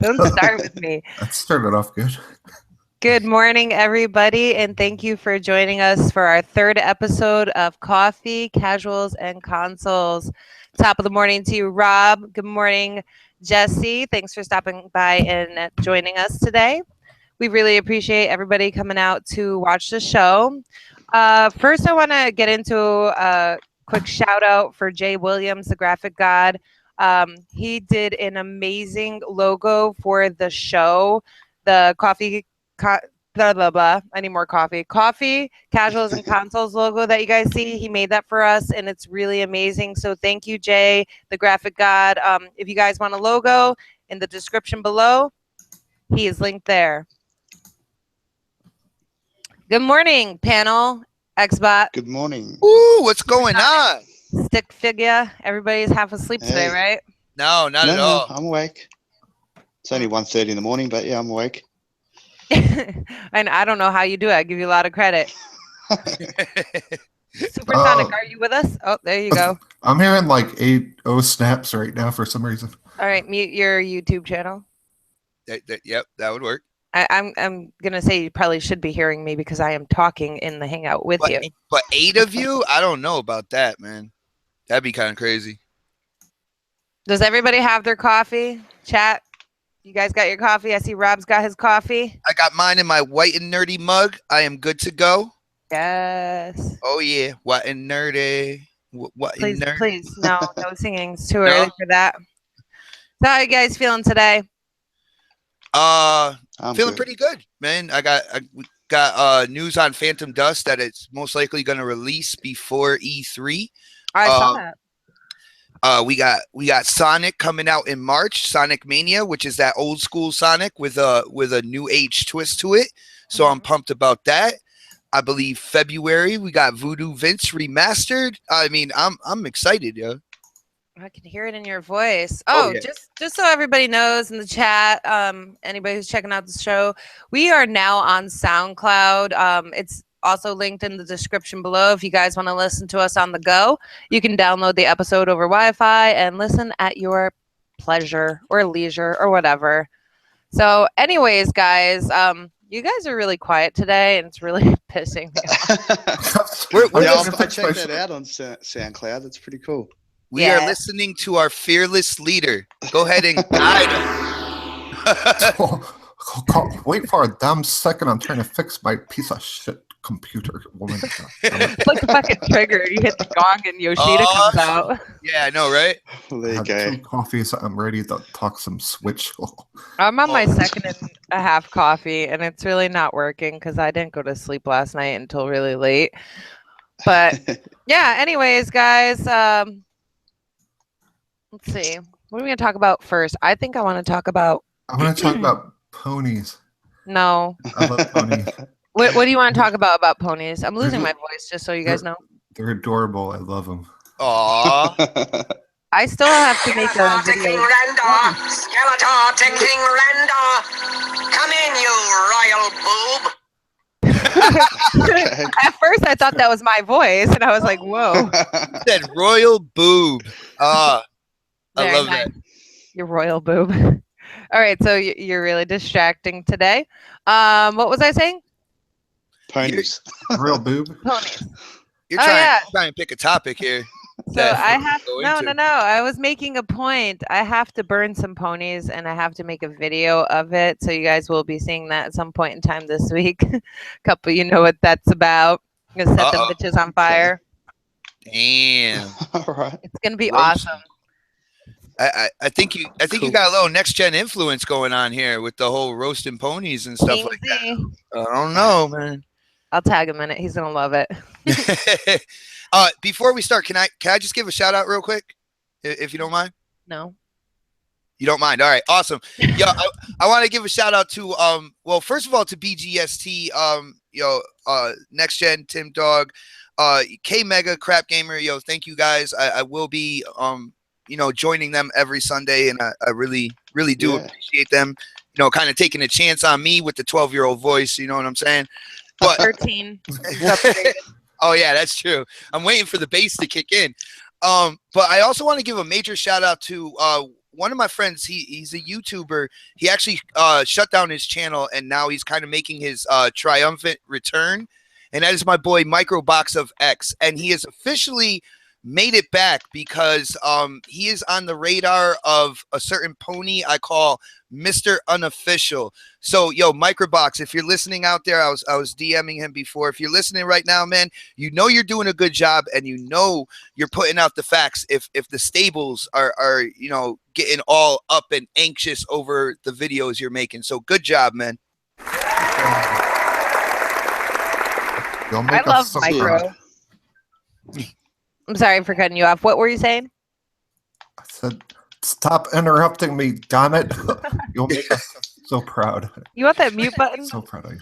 Don't start with me. That started off good. Good morning, everybody, and thank you for joining us for our third episode of Coffee, Casuals, and Consoles. Top of the morning to you, Rob. Good morning, Jesse. Thanks for stopping by and joining us today. We really appreciate everybody coming out to watch the show. First, I want to get into a quick shout out for Jay Williams, the graphic god. He did an amazing logo for the show, the blah blah blah. I need more coffee. Coffee, casuals, and consoles logo that you guys see. He made that for us, and it's really amazing. So thank you, Jay, the graphic god. If you guys want a logo, in the description below, he is linked there. Good morning, panel. Xbot. Good morning. Ooh, what's going on? Stick figure. Everybody's half asleep today, right? No, not at all. I'm awake. It's only 1:30 in the morning, but yeah, I'm awake. And I don't know how you do it. I give you a lot of credit. Supersonic, are you with us? Oh, there you go. I'm hearing like 8 snaps right now for some reason. All right, mute your YouTube channel. Yep, that would work. I'm gonna say you probably should be hearing me because I am talking in the hangout with you. But 8 of you? I don't know about that, man. That'd be kind of crazy. Does everybody have their coffee? Chat. You guys got your coffee? I see Rob's got his coffee. I got mine in my white and nerdy mug. I am good to go. Yes. Oh yeah, white and nerdy. Please, please, no singing. It's too early for that. So how you guys feeling today? I'm feeling pretty good, man. I got news on Phantom Dust that it's most likely going to release before E3. I saw that. We got Sonic coming out in March, Sonic Mania, which is that old school Sonic with a new age twist to it. So I'm pumped about that. I believe February we got Voodoo Vince remastered. I mean, I'm excited, yo. I can hear it in your voice. Oh, yeah. just so everybody knows in the chat, anybody who's checking out the show, we are now on SoundCloud. It's also linked in the description below. If you guys want to listen to us on the go, you can download the episode over Wi-Fi and listen at your pleasure or leisure or whatever. So anyways, guys, you guys are really quiet today, and it's really pissing me off. I checked that out on SoundCloud. That's pretty cool. We are listening to our fearless leader. Go ahead and guide him. Wait for a damn second. I'm trying to fix my piece of shit computer. Woman. It's like the fucking trigger. You hit the gong and Yoshida comes out. Yeah, I know, right? There you go. 2 coffees. I'm ready to talk some Switch. I'm on my second and a half coffee, and it's really not working because I didn't go to sleep last night until really late. But yeah, anyways, guys, let's see. What are we going to talk about first? I think I want to talk about... I want to talk about ponies. No. I love ponies. What do you want to talk about ponies? I'm losing my voice, just so you guys know. They're adorable. I love them. Aww. I still have to make a video. Skeletor, Ting Render. Come in, you royal boob. At first, I thought that was my voice, and I was like, whoa. You said royal boob. I love that. Your royal boob. All right, so you're really distracting today. What was I saying? Ponies. Real boob. Ponies. You're trying to pick a topic here. So I have no. I was making a point. I have to burn some ponies, and I have to make a video of it. So you guys will be seeing that at some point in time this week. Couple, you know what that's about. I'm gonna set them bitches on fire. Damn. All right. It's gonna be awesome. I think you got a little next gen influence going on here with the whole roasting ponies and stuff like that. I don't know, man. I'll tag him in it. He's gonna love it. Before we start, can I just give a shout out real quick, if you don't mind? No. You don't mind? All right, awesome. Yeah, I want to give a shout out to well, first of all to BGST, Next Gen, Tim Dog, K Mega, Crap Gamer. Thank you guys. I will be joining them every Sunday, and I really do appreciate them. Kind of taking a chance on me with the 12-year-old voice. You know what I'm saying? But 13. Oh yeah, that's true. I'm waiting for the bass to kick in. But I also want to give a major shout out to one of my friends, he's a YouTuber. He actually shut down his channel, and now he's kind of making his triumphant return. And that is my boy Microbox of X, and he has officially made it back because he is on the radar of a certain pony I call Mr. Unofficial. So yo, Microbox, if you're listening out there, I was DMing him before. If you're listening right now, man, you know you're doing a good job, and you know you're putting out the facts. If the stables are you know getting all up and anxious over the videos you're making, so good job, man. I love Micro. I'm sorry for cutting you off. What were you saying? I said, stop interrupting me, damn it. You'll make us so proud. You want that mute button? So proud of you.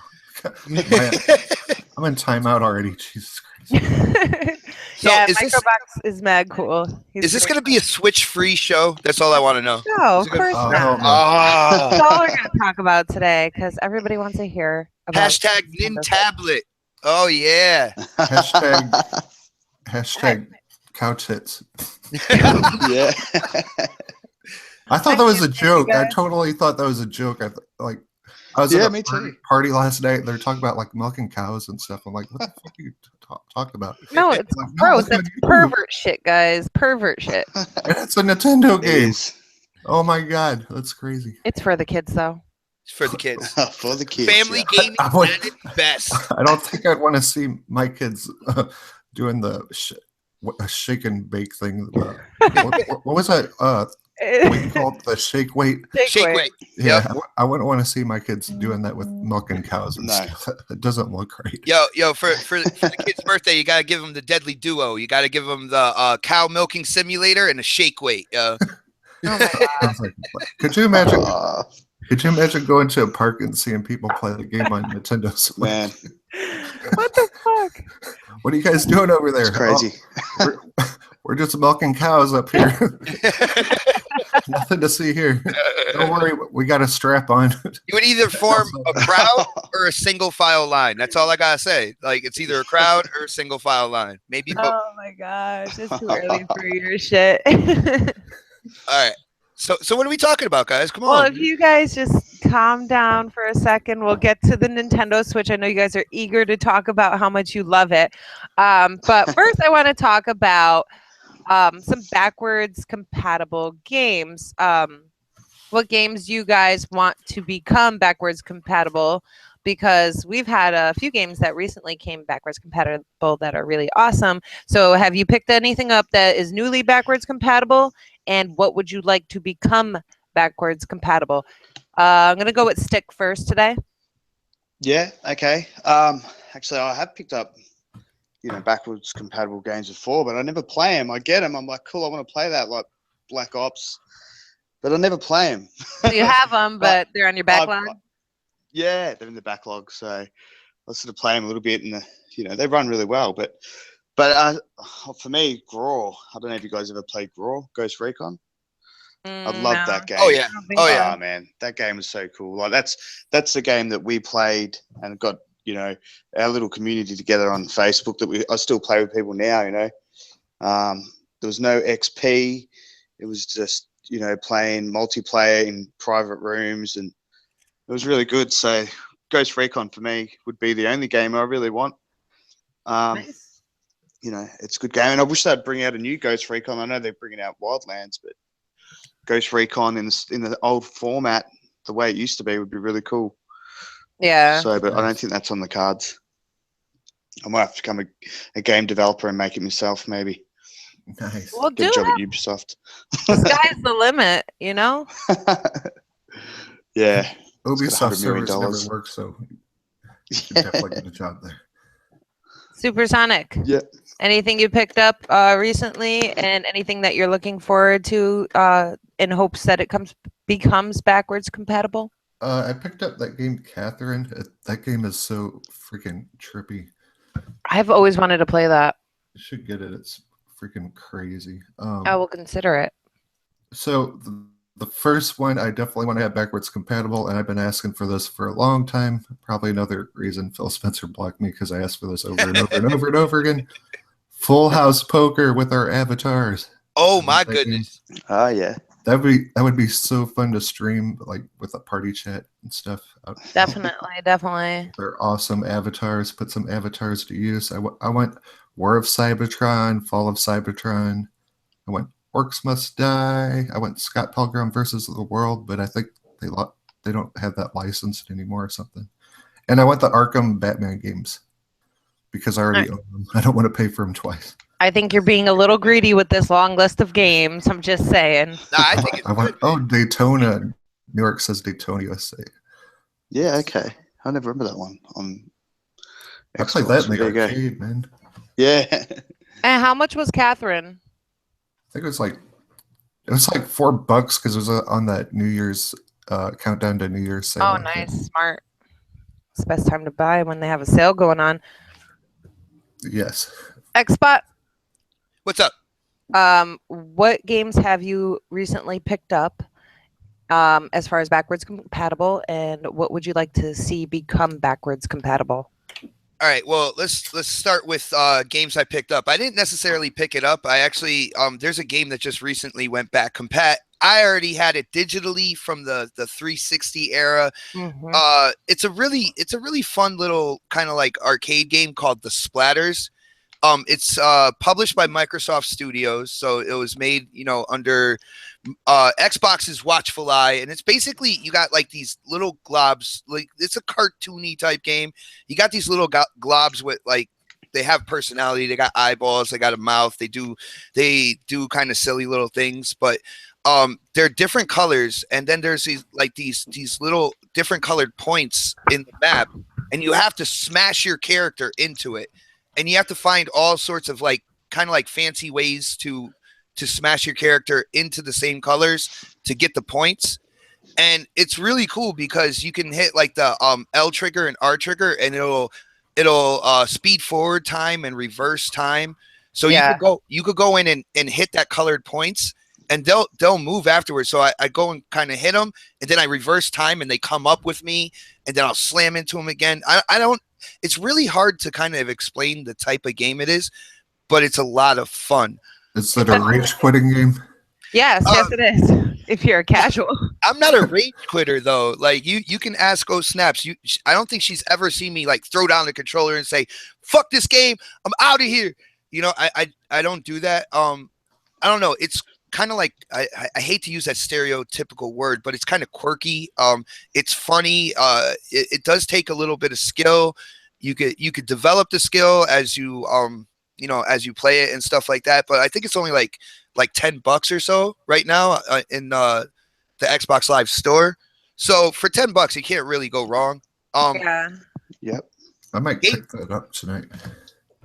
I'm in timeout already. Jesus Christ. So yeah, is Microbox is mad cool. Is this going to be a Switch-free show? That's all I want to know. No, of course Oh, not. hell no. That's all we're going to talk about today because everybody wants to hear about Hashtag Nintablet. Oh, yeah. Hashtag couch hits. Yeah. I thought that was a joke. I totally thought that was a joke. I was Yeah, at a me too. party last night. They're talking about like milking cows and stuff. I'm like, what the fuck are you talking about? No, it's Like, no, gross. that's That's not pervert shit, guys. Pervert shit. And it's a Nintendo It game. is. Oh my god, that's crazy. It's for the kids, though. It's for the kids. For the kids. Family yeah. gaming I would- at its best. I don't think I'd want to see my kids doing the shake and bake thing. What was that? What you call it? The shake weight? Shake weight. Yeah, Yep. I wouldn't want to see my kids doing that with milking cows and No. stuff. It doesn't look great. Yo, for the kid's birthday, you gotta give them the deadly duo. You gotta give them the cow milking simulator and a shake weight. Oh my god. I was like, could you imagine? Aw, Could you imagine going to a park and seeing people play the game on Nintendo Switch? man, What the fuck? What are you guys doing over there? it's crazy. Oh, we're just milking cows up here. Nothing to see here. Don't worry, we got a strap on. You would either form a crowd or a single file line. That's all I gotta say. Like it's either a crowd or a single file line. Maybe both. Oh my gosh. It's too early for your shit. All right. So what are we talking about, guys? Come Well, on. if you guys just calm down for a second, we'll get to the Nintendo Switch. I know you guys are eager to talk about how much you love it. But first, I want to talk about some backwards compatible games. What games you guys want to become backwards compatible? Because we've had a few games that recently came backwards compatible that are really awesome. So have you picked anything up that is newly backwards compatible? And what would you like to become backwards compatible? I'm going to go with Stick first today. Yeah. Okay. Actually, I have picked up, backwards compatible games before, but I never play them. I get them. I'm like, cool. I want to play that, like Black Ops, but I never play them. So you have them, but they're on your backlog? Yeah, they're in the backlog. So I sort of play them a little bit, and they run really well. But for me, Graw. I don't know if you guys ever played Graw, Ghost Recon. I love that game. Oh yeah. Oh yeah. Oh man, that game was so cool. Like that's the game that we played and got our little community together on Facebook that I still play with people now. There was no XP. It was just playing multiplayer in private rooms, and it was really good. So Ghost Recon for me would be the only game I really want. Nice. It's a good game, and I wish they'd bring out a new Ghost Recon. I know they're bringing out Wildlands, but Ghost Recon in the old format, the way it used to be, would be really cool. Yeah. So, but I don't think that's on the cards. I might have to become a game developer and make it myself, maybe. Nice. Well, Good do job at it. Ubisoft. The sky's the limit, Yeah. Ubisoft $100 million. servers never work, so you should definitely get a job there. Supersonic. Yeah. Anything you picked up recently, and anything that you're looking forward to in hopes that it becomes backwards compatible? I picked up that game, Catherine. That game is so freaking trippy. I've always wanted to play that. You should get it. It's freaking crazy. I will consider it. So the first one, I definitely want to have backwards compatible, and I've been asking for this for a long time. Probably another reason Phil Spencer blocked me, because I asked for this over and over and over and over again. Full House Poker with our avatars. Oh my goodness. Oh yeah. that would be so fun to stream, like with a party chat and stuff. Definitely. They're awesome avatars. Put some avatars to use. I went War of Cybertron, Fall of Cybertron. I went Orcs Must Die. I went Scott Pilgrim versus the World, but I think they don't have that licensed anymore or something. And I went the Arkham Batman games because I already own them. I don't want to pay for them twice. I think you're being a little greedy with this long list of games. I'm just saying. Nah, I think it's I went, good. oh, Daytona. New York says Daytona, USA. Yeah, okay. I never remember that one on I played that in the There you go. arcade, man. Yeah. And how much was Catherine? I think it was like $4 because it was on that New Year's countdown to New Year's sale. Oh, nice. Smart. It's the best time to buy when they have a sale going on. Yes. Xbot, What's up? what games have you recently picked up as far as backwards compatible, and what would you like to see become backwards compatible? All right, well, let's start with games I picked up. I didn't necessarily pick it up. I actually there's a game that just recently went back compat. I already had it digitally from the 360 era. Mhm. It's a really fun little kind of like arcade game called the Splatters. It's published by Microsoft Studios, so it was made, under Xbox's watchful eye, and it's basically you got like these little globs, like it's a cartoony type game. You got these little globs with like they have personality, they got eyeballs, they got a mouth, they do kind of silly little things, but they're different colors, and then there's these little different colored points in the map, and you have to smash your character into it. And you have to find all sorts of kind of like fancy ways to smash your character into the same colors to get the points. And it's really cool because you can hit like the L trigger and R trigger, and it'll speed forward time and reverse time. So you could go in and hit that colored points, and they'll move afterwards. So I go and kind of hit them, and then I reverse time, and they come up with me, and then I'll slam into them again. I don't. It's really hard to kind of explain the type of game it is, but it's a lot of fun. Is it a rage quitting game? Yes, it is. If you're a casual. I'm not a rage quitter though. Like you can ask Oh Snaps. I don't think she's ever seen me like throw down the controller and say, "Fuck this game, I'm out of here." I don't do that. I don't know. It's kind of like I hate to use that stereotypical word, but it's kind of quirky. It's funny. It does take a little bit of skill. You could develop the skill as you as you play it and stuff like that. But I think it's only like $10 or so right now in the Xbox Live store. So for $10, you can't really go wrong. Yeah. Yep. I might pick that up tonight.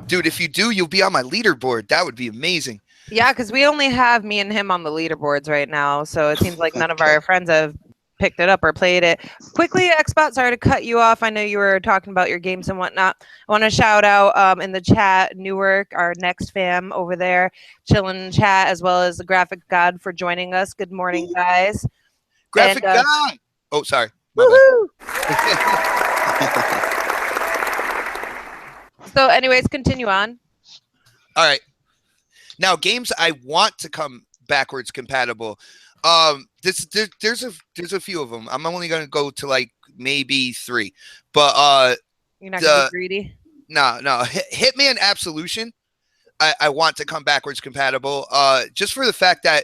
Dude, if you do, you'll be on my leaderboard. That would be amazing. Yeah, because we only have me and him on the leaderboards right now, so it seems like none of our friends have picked it up or played it. Quickly, Xbox, sorry to cut you off. I know you were talking about your games and whatnot. I want to shout out in the chat, Newark, our next fam over there, chilling in chat, as well as the Graphic God for joining us. Good morning, guys. Graphic God. Oh, sorry. My So anyways, continue on. All right. Now, games I want to come backwards compatible. There's a few of them. I'm only going to go to like maybe 3. But You're not going to be greedy? No. Hitman Absolution, I want to come backwards compatible. Just for the fact that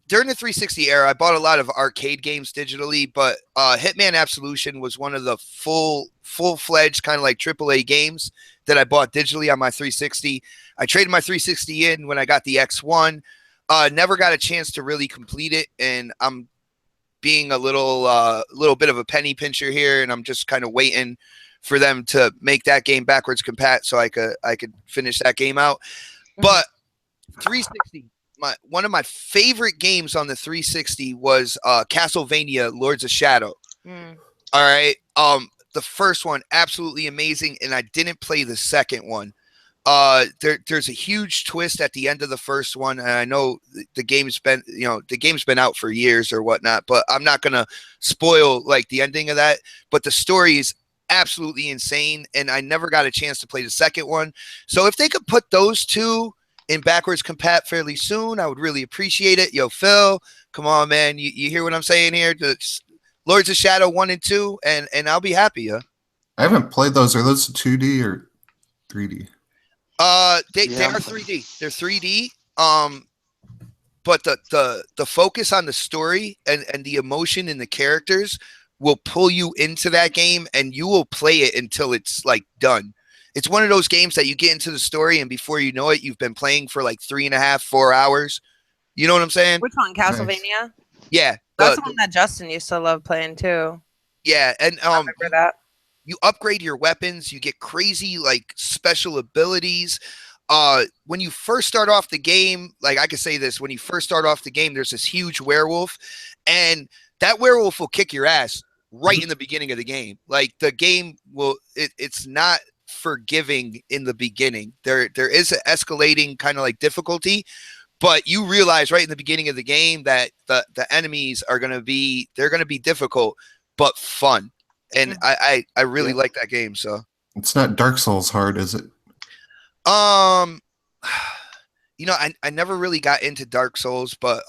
during the 360 era, I bought a lot of arcade games digitally, but Hitman Absolution was one of the full-fledged kind of like AAA games that I bought digitally on my 360. I traded my 360 in when I got the X1. Never got a chance to really complete it, and I'm being a little bit of a penny pincher here, and I'm just kind of waiting for them to make that game backwards compat so I could finish that game out. But 360. One of my favorite games on the 360 was Castlevania Lords of Shadow. All right. The first one, absolutely amazing, and I didn't play the second one. There's a huge twist at the end of the first one, and I know the game's been out for years or whatnot, but I'm not gonna spoil like the ending of that. But the story is absolutely insane, and I never got a chance to play the second one. So if they could put those two in backwards compat fairly soon. I would really appreciate it. Yo, Phil, come on, man. You hear what I'm saying here? The Lords of Shadow 1 and 2, and I'll be happy, yeah. I haven't played those. Are those 2D or 3D? They are 3D. They're 3D. But the focus on the story and the emotion in the characters will pull you into that game, and you will play it until it's like done. It's one of those games that you get into the story, and before you know it, you've been playing for like 3.5, 4 hours. You know what I'm saying? Which one? Castlevania? Yeah. That's the one that Justin used to love playing too. Yeah, and I remember that. You upgrade your weapons, you get crazy like special abilities. When you first start off the game, like I could say this, when you first start off the game, there's this huge werewolf, and that werewolf will kick your ass right in the beginning of the game. Like the game will, it's not forgiving in the beginning. There is an escalating kind of like difficulty, but you realize right in the beginning of the game that the enemies are going to be, they're going to be difficult, but fun. And I really like that game. So it's not Dark Souls hard, is it? You know, I never really got into Dark Souls, but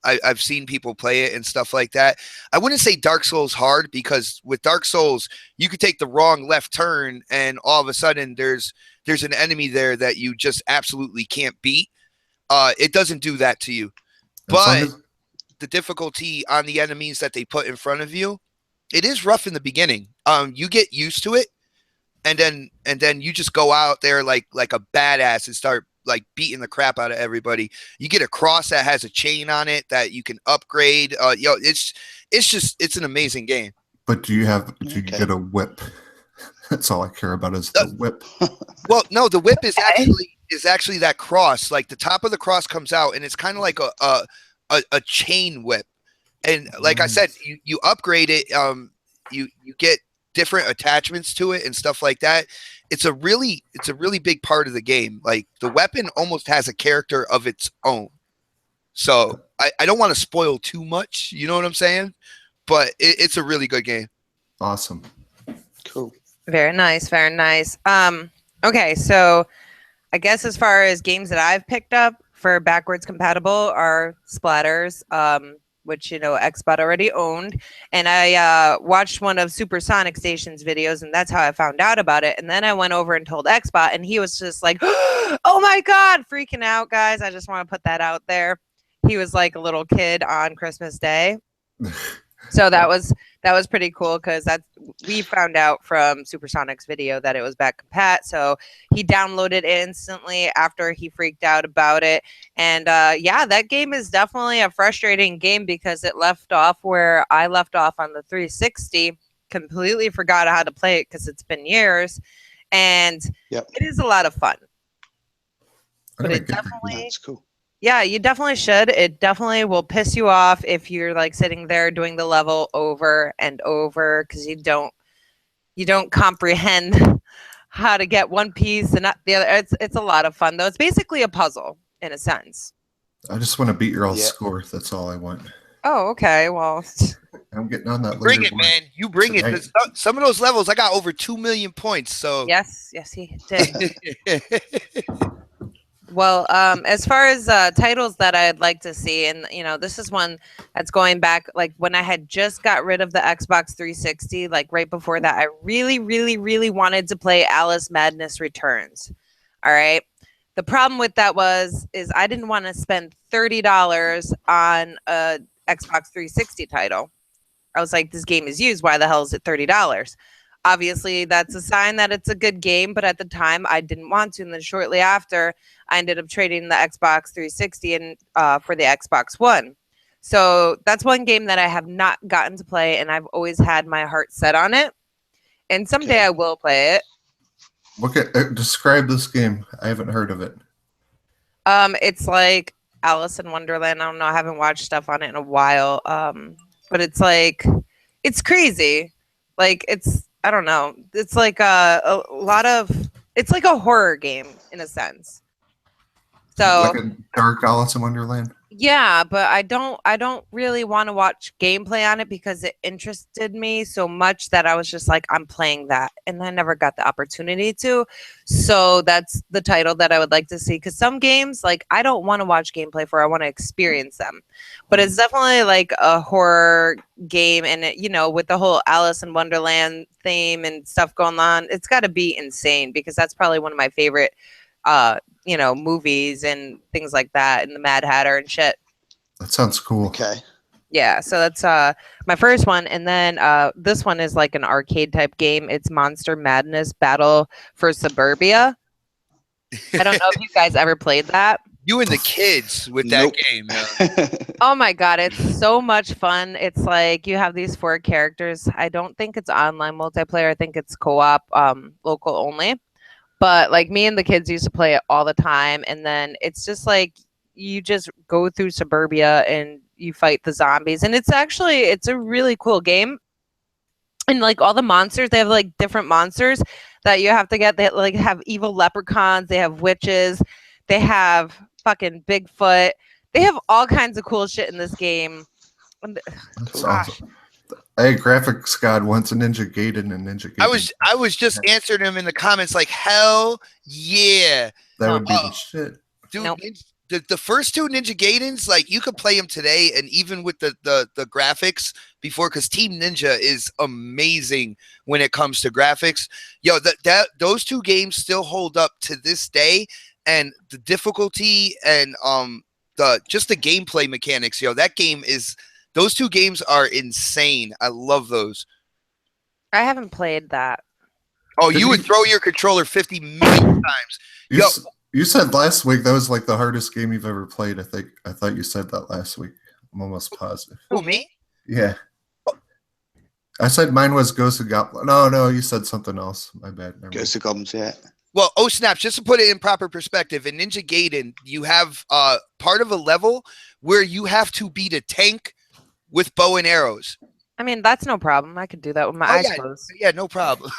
I've seen people play it and stuff like that. I wouldn't say Dark Souls hard, because with Dark Souls, you could take the wrong left turn and all of a sudden there's an enemy there that you just absolutely can't beat. It doesn't do that to you, but the difficulty on the enemies that they put in front of you, it is rough in the beginning. You get used to it, and then you just go out there like a badass and start like beating the crap out of everybody. You get a cross that has a chain on it that you can upgrade. It's an amazing game. But do you get a whip? That's all I care about is the whip. Well, no, the whip is actually that cross. Like the top of the cross comes out, and it's kind of like a chain whip. And like I said, you upgrade it. You get different attachments to it and stuff like that. It's a really big part of the game. Like the weapon almost has a character of its own. So I don't want to spoil too much. You know what I'm saying? But it's a really good game. Awesome. Cool. Very nice. Very nice. Okay, so I guess as far as games that I've picked up for backwards compatible are Splatters, which, you know, Xbot already owned. And I watched one of Supersonic Station's videos, and that's how I found out about it. And then I went over and told Xbot, and he was just like, oh my God, freaking out, guys. I just want to put that out there. He was like a little kid on Christmas Day. So that was pretty cool, because we found out from Supersonic's video that it was back compat. So he downloaded it instantly after he freaked out about it. And yeah, that game is definitely a frustrating game, because it left off where I left off on the 360. Completely forgot how to play it because it's been years, and it is a lot of fun. But it definitely, that's cool. Yeah, you definitely should. It definitely will piss you off if you're like sitting there doing the level over and over, because you don't comprehend how to get one piece and not the other. It's a lot of fun though. It's basically a puzzle in a sense. I just want to beat your score. That's all I want. Oh, okay. Well, I'm getting on that. Bring it, man. You bring it. Some of those levels, I got over 2 million points. So yes, he did. Well, as far as titles that I'd like to see, and you know, this is one that's going back like when I had just got rid of the Xbox 360, like right before that, I really, really, really wanted to play Alice Madness Returns. All right. The problem with that is I didn't want to spend $30 on a Xbox 360 title. I was like, this game is used. Why the hell is it $30? Obviously, that's a sign that it's a good game, but at the time, I didn't want to. And then shortly after, I ended up trading the Xbox 360 and for the Xbox One. So that's one game that I have not gotten to play, and I've always had my heart set on it. And someday I will play it. Describe this game. I haven't heard of it. It's like Alice in Wonderland. I don't know. I haven't watched stuff on it in a while. But it's like, it's crazy. Like I don't know. It's like a lot of, it's like a horror game in a sense. So like a dark Alice in Wonderland. Yeah, but I don't really want to watch gameplay on it because it interested me so much that I was just like, I'm playing that. And I never got the opportunity to. So that's the title that I would like to see. Because some games, like, I don't want to watch gameplay for, I want to experience them. But it's definitely like a horror game. And, with the whole Alice in Wonderland theme and stuff going on, it's got to be insane because that's probably one of my favorite movies and things like that, and the Mad Hatter and shit. That sounds cool. Okay. Yeah, so that's my first one, and then this one is like an arcade type game. It's Monster Madness Battle for Suburbia. I don't know if you guys ever played that. You and the kids with that Nope. game. Yeah. Oh my god, it's so much fun. It's like you have these 4 characters. I don't think it's online multiplayer. I think it's co-op, local only. But like me and the kids used to play it all the time, and then it's just like you just go through suburbia and you fight the zombies, and it's a really cool game. And like all the monsters, they have like different monsters that you have to get. They like have evil leprechauns, they have witches, they have fucking Bigfoot. They have all kinds of cool shit in this game. That's Gosh. awesome. Hey, graphics god wants a Ninja Gaiden and Ninja Gaiden. I was just answering him in the comments like, hell yeah. That would be the shit. Dude, Nope. the first 2 Ninja Gaidens, like you could play them today, and even with the graphics before, because Team Ninja is amazing when it comes to graphics. Yo, those 2 games still hold up to this day, and the difficulty and the gameplay mechanics. Yo, those 2 games are insane. I love those. I haven't played that. Oh, you would throw your controller 50 million times. You said last week that was like the hardest game you've ever played. I thought you said that last week. I'm almost positive. Who, me? Yeah. I said mine was Ghost of Goblins. No, you said something else. My bad. Never Ghost of Goblins, yeah. Well, oh snap! Just to put it in proper perspective, in Ninja Gaiden, you have part of a level where you have to beat a tank with bow and arrows. I mean, that's no problem. I could do that with my eyes closed. Yeah, no problem.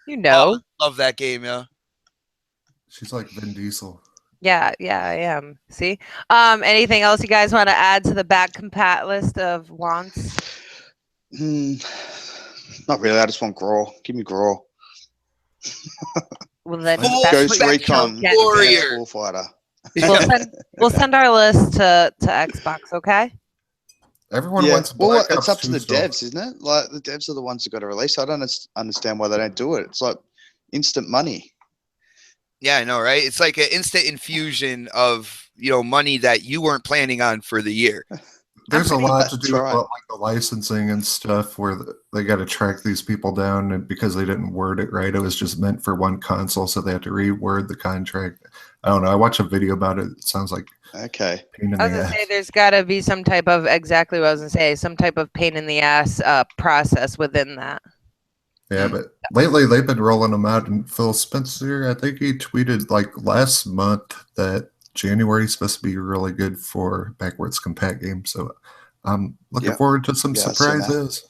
Love that game, yeah. She's like Vin Diesel. Yeah, I am. See? Anything else you guys want to add to the back compat list of wants? Not really. I just want Graw. Give me Graw. Well, then Full that's Ghost what you'll Recon get. Warrior. War Fighter. We'll send our list to Xbox, okay? Everyone Yeah. wants Well, Black it's Ops up to 2 the stuff. devs, isn't it? Like the devs are the ones who got to release. I don't understand why they don't do it. It's like instant money. Yeah, I know, right? It's like an instant infusion of money that you weren't planning on for the year. There's a lot to That's do with right. like the licensing and stuff where they got to track these people down, and because they didn't word it right, it was just meant for one console, so they have to reword the contract. I don't know. I watched a video about it. It sounds like Okay. pain in I was the gonna ass. say there's got to be some type of exactly what I was gonna say, some type of pain in the ass process within that. Yeah, but lately they've been rolling them out, and Phil Spencer, I think he tweeted like last month that January is supposed to be really good for backwards compat games. So I'm looking Yeah. forward to some Yeah, I've seen that. surprises.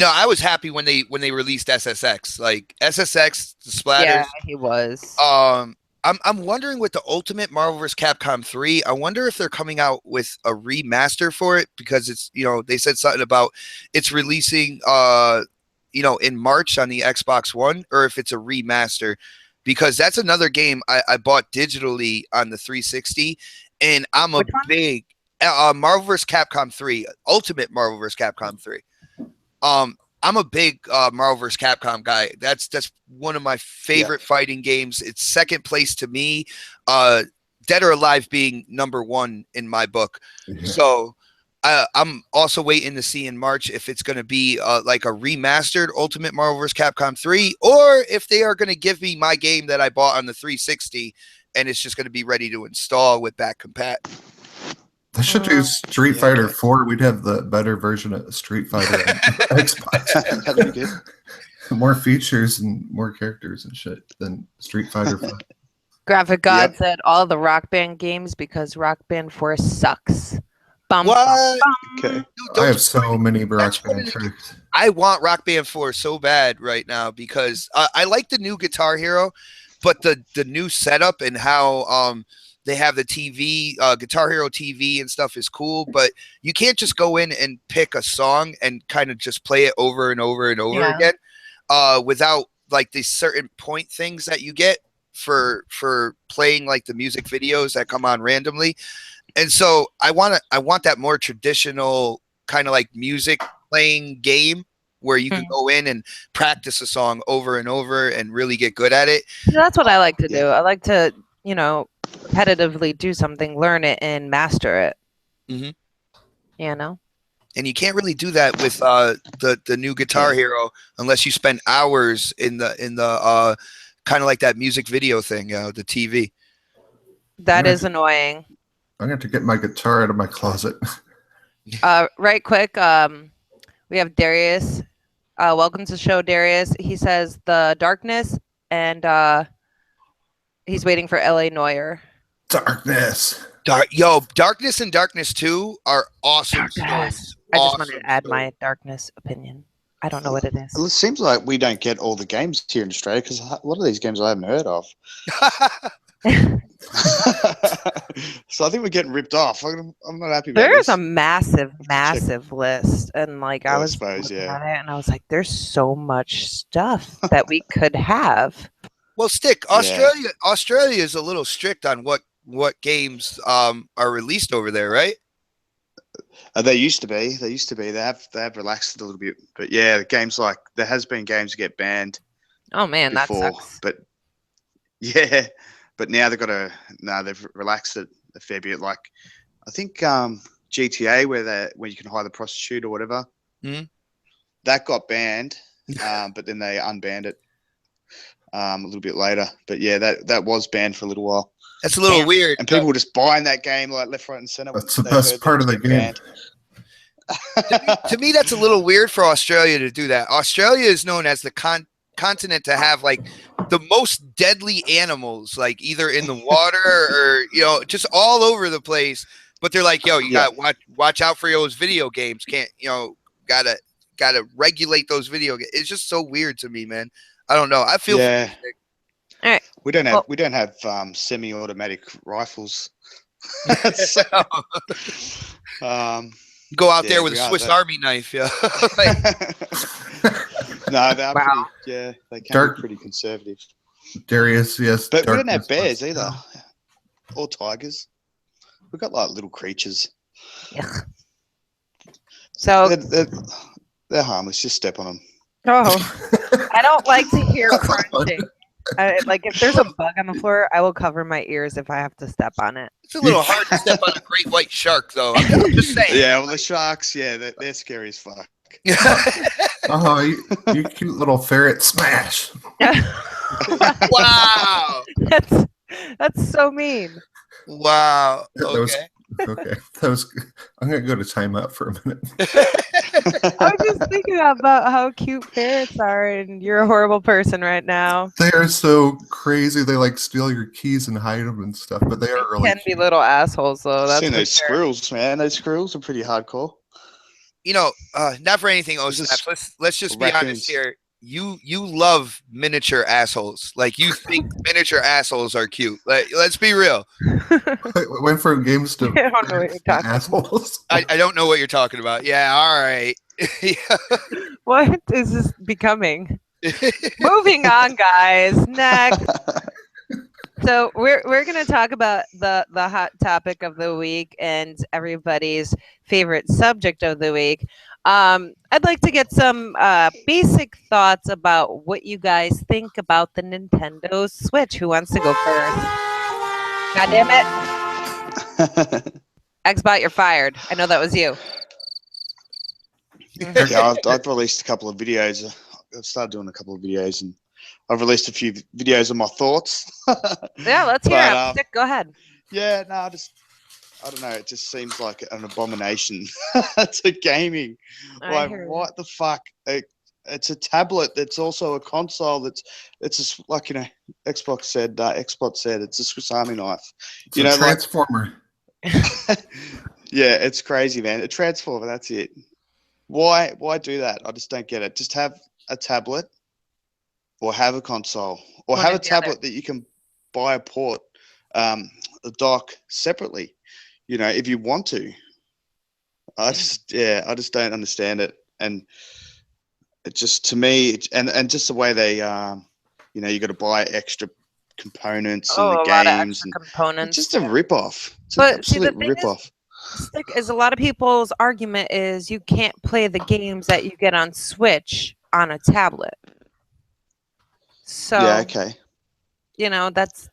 I was happy when they released SSX, like SSX, the Splatters. Yeah, he was. I'm wondering with the Ultimate Marvel vs. Capcom 3, I wonder if they're coming out with a remaster for it, because it's they said something about it's releasing in March on the Xbox One, or if it's a remaster, because that's another game I bought digitally on the 360, and I'm a Which one? big Marvel vs. Capcom 3, Ultimate Marvel vs. Capcom 3. I'm a big Marvel vs. Capcom guy. That's one of my favorite fighting games. It's second place to me. Dead or Alive being number 1 in my book. Yeah. So I'm also waiting to see in March if it's going to be like a remastered Ultimate Marvel vs. Capcom 3, or if they are going to give me my game that I bought on the 360 and it's just going to be ready to install with back compat. They should do Street Fighter 4. We'd have the better version of Street Fighter on Xbox. That'd be good. More features and more characters and shit than Street Fighter 5. Graphic God Yep. said all the Rock Band games because Rock Band 4 sucks. Bum, What? Okay. Dude, I don't have so many Rock That's Band what it- tricks. I want Rock Band 4 so bad right now, because I like the new Guitar Hero, but the new setup and how they have the TV, Guitar Hero TV and stuff is cool, but you can't just go in and pick a song and kind of just play it over and over and over again, without like these certain point things that you get for playing like the music videos that come on randomly. And so I want that more traditional kind of like music playing game where you can go in and practice a song over and over and really get good at it. That's what I like to do. I like to, you know, repetitively do something, learn it, and master it. Mm-hmm. You know? And you can't really do that with the new Guitar Hero unless you spend hours in the kind of like that music video thing, the TV. That is annoying. I'm going to get my guitar out of my closet. Right quick, we have Darius. Welcome to the show, Darius. He says the darkness, and he's waiting for LA Neuer. Darkness. Darkness and Darkness 2 are awesome stories. I just wanted to add my Darkness opinion. I don't know what it is. Well, it seems like we don't get all the games here in Australia because a lot of these games I haven't heard of. So I think we're getting ripped off. I'm not happy about There's this. a massive list, and like I was suppose, looking at it, and I was like, "There's so much stuff that we could have." Well, Australia is a little strict on what games are released over there, right? They used to be. They have relaxed it a little bit, but yeah, games like there has been games that get banned. Oh man, before, that sucks. But yeah, but now they've relaxed it a fair bit. Like I think GTA where you can hire the prostitute or whatever, that got banned, but then they unbanned it a little bit later. But yeah, that was banned for a little while. That's a little weird. And people were just buying that game like left, right, and center. That's the best part of the game. To me, that's a little weird for Australia to do that. Australia is known as the continent to have like the most deadly animals, like either in the water or just all over the place. But they're like, yo, you got watch out for those video games. Can't gotta regulate those video games. It's just so weird to me, man. I don't know. I feel All right. We don't have semi-automatic rifles. So, go out there with a Swiss Army knife, yeah. No, they're they can be pretty conservative. Darius, yes. But we don't have bears either, or tigers. We've got like little creatures. Yeah. So they're harmless. Just step on them. Oh, I don't like to hear crunching. Like if there's a bug on the floor, I will cover my ears if I have to step on it. It's a little hard to step on a great white shark, though. I'm just saying. Yeah, well, the sharks, they're scary as fuck. You cute little ferret, smash. Wow. That's so mean. Wow. Okay. Okay. I'm gonna go to timeout for a minute. I was just thinking about how cute ferrets are, and you're a horrible person right now. They are so crazy. They like steal your keys and hide them and stuff, but they are really can be little assholes though. That's seen those squirrels, man. Those squirrels are pretty hardcore. Not for anything, let's just be honest here. You love miniature assholes. Like you think miniature assholes are cute. Let's be real. Went from games to I don't know what you're talking assholes. I don't know what you're talking about. Yeah, all right. What is this becoming? Moving on, guys. Next. So we're gonna talk about the hot topic of the week and everybody's favorite subject of the week. I'd like to get some basic thoughts about what you guys think about the Nintendo Switch. Who wants to go first? God damn it. Xbot, you're fired. I know that was you. Yeah, I've released a couple of videos. I've started doing a couple of videos, and I've released a few videos of my thoughts. Yeah, let's hear it. Go ahead. Yeah, no, I don't know. It just seems like an abomination to gaming. Like, what the fuck? It's a tablet that's also a console. It's just like Xbox said. It's a Swiss Army knife. It's a transformer. Yeah, it's crazy, man. A transformer. That's it. Why do that? I just don't get it. Just have a tablet, or have a console, or have a tablet that you can buy a port. a dock separately, if you want to. I just don't understand it. And it just, to me, and just the way they, you got to buy extra components in the Oh, a lot of games, extra and it's components. just a rip-off. It's an But see, the absolute thing rip-off. is a lot of people's argument is you can't play the games that you get on Switch on a tablet. So, Yeah, okay. That's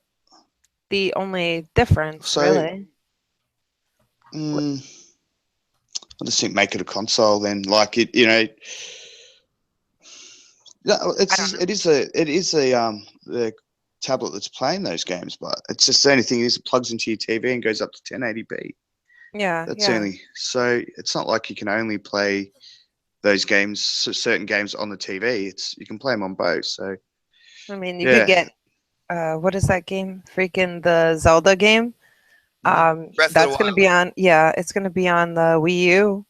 the only difference, So, really. I just think make it a console then. Like it, it is the tablet that's playing those games, but it's just the only thing is it plugs into your TV and goes up to 1080p. Yeah, That's only, so it's not like you can only play those games, certain games on the TV. You can play them on both. So I mean, you could get what is that game? Freaking the Zelda game. That's going to be on. Yeah, it's going to be on the Wii U.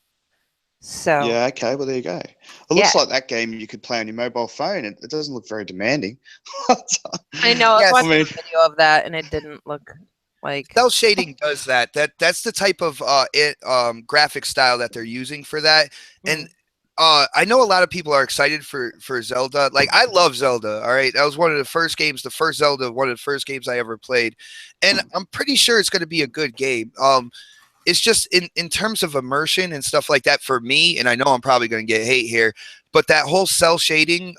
So yeah, okay. Well, there you go. It looks like that game you could play on your mobile phone. It doesn't look very demanding. I know. I Yes. watched a video of that, and it didn't look like. Cell shading does that. That's the type of graphic style that they're using for that. And I know a lot of people are excited for Zelda. Like, I love Zelda. All right, that was one of the first games. The first Zelda, one of the first games I ever played, and I'm pretty sure it's going to be a good game. It's just in terms of immersion and stuff like that for me, and I know I'm probably going to get hate here, but that whole cell shading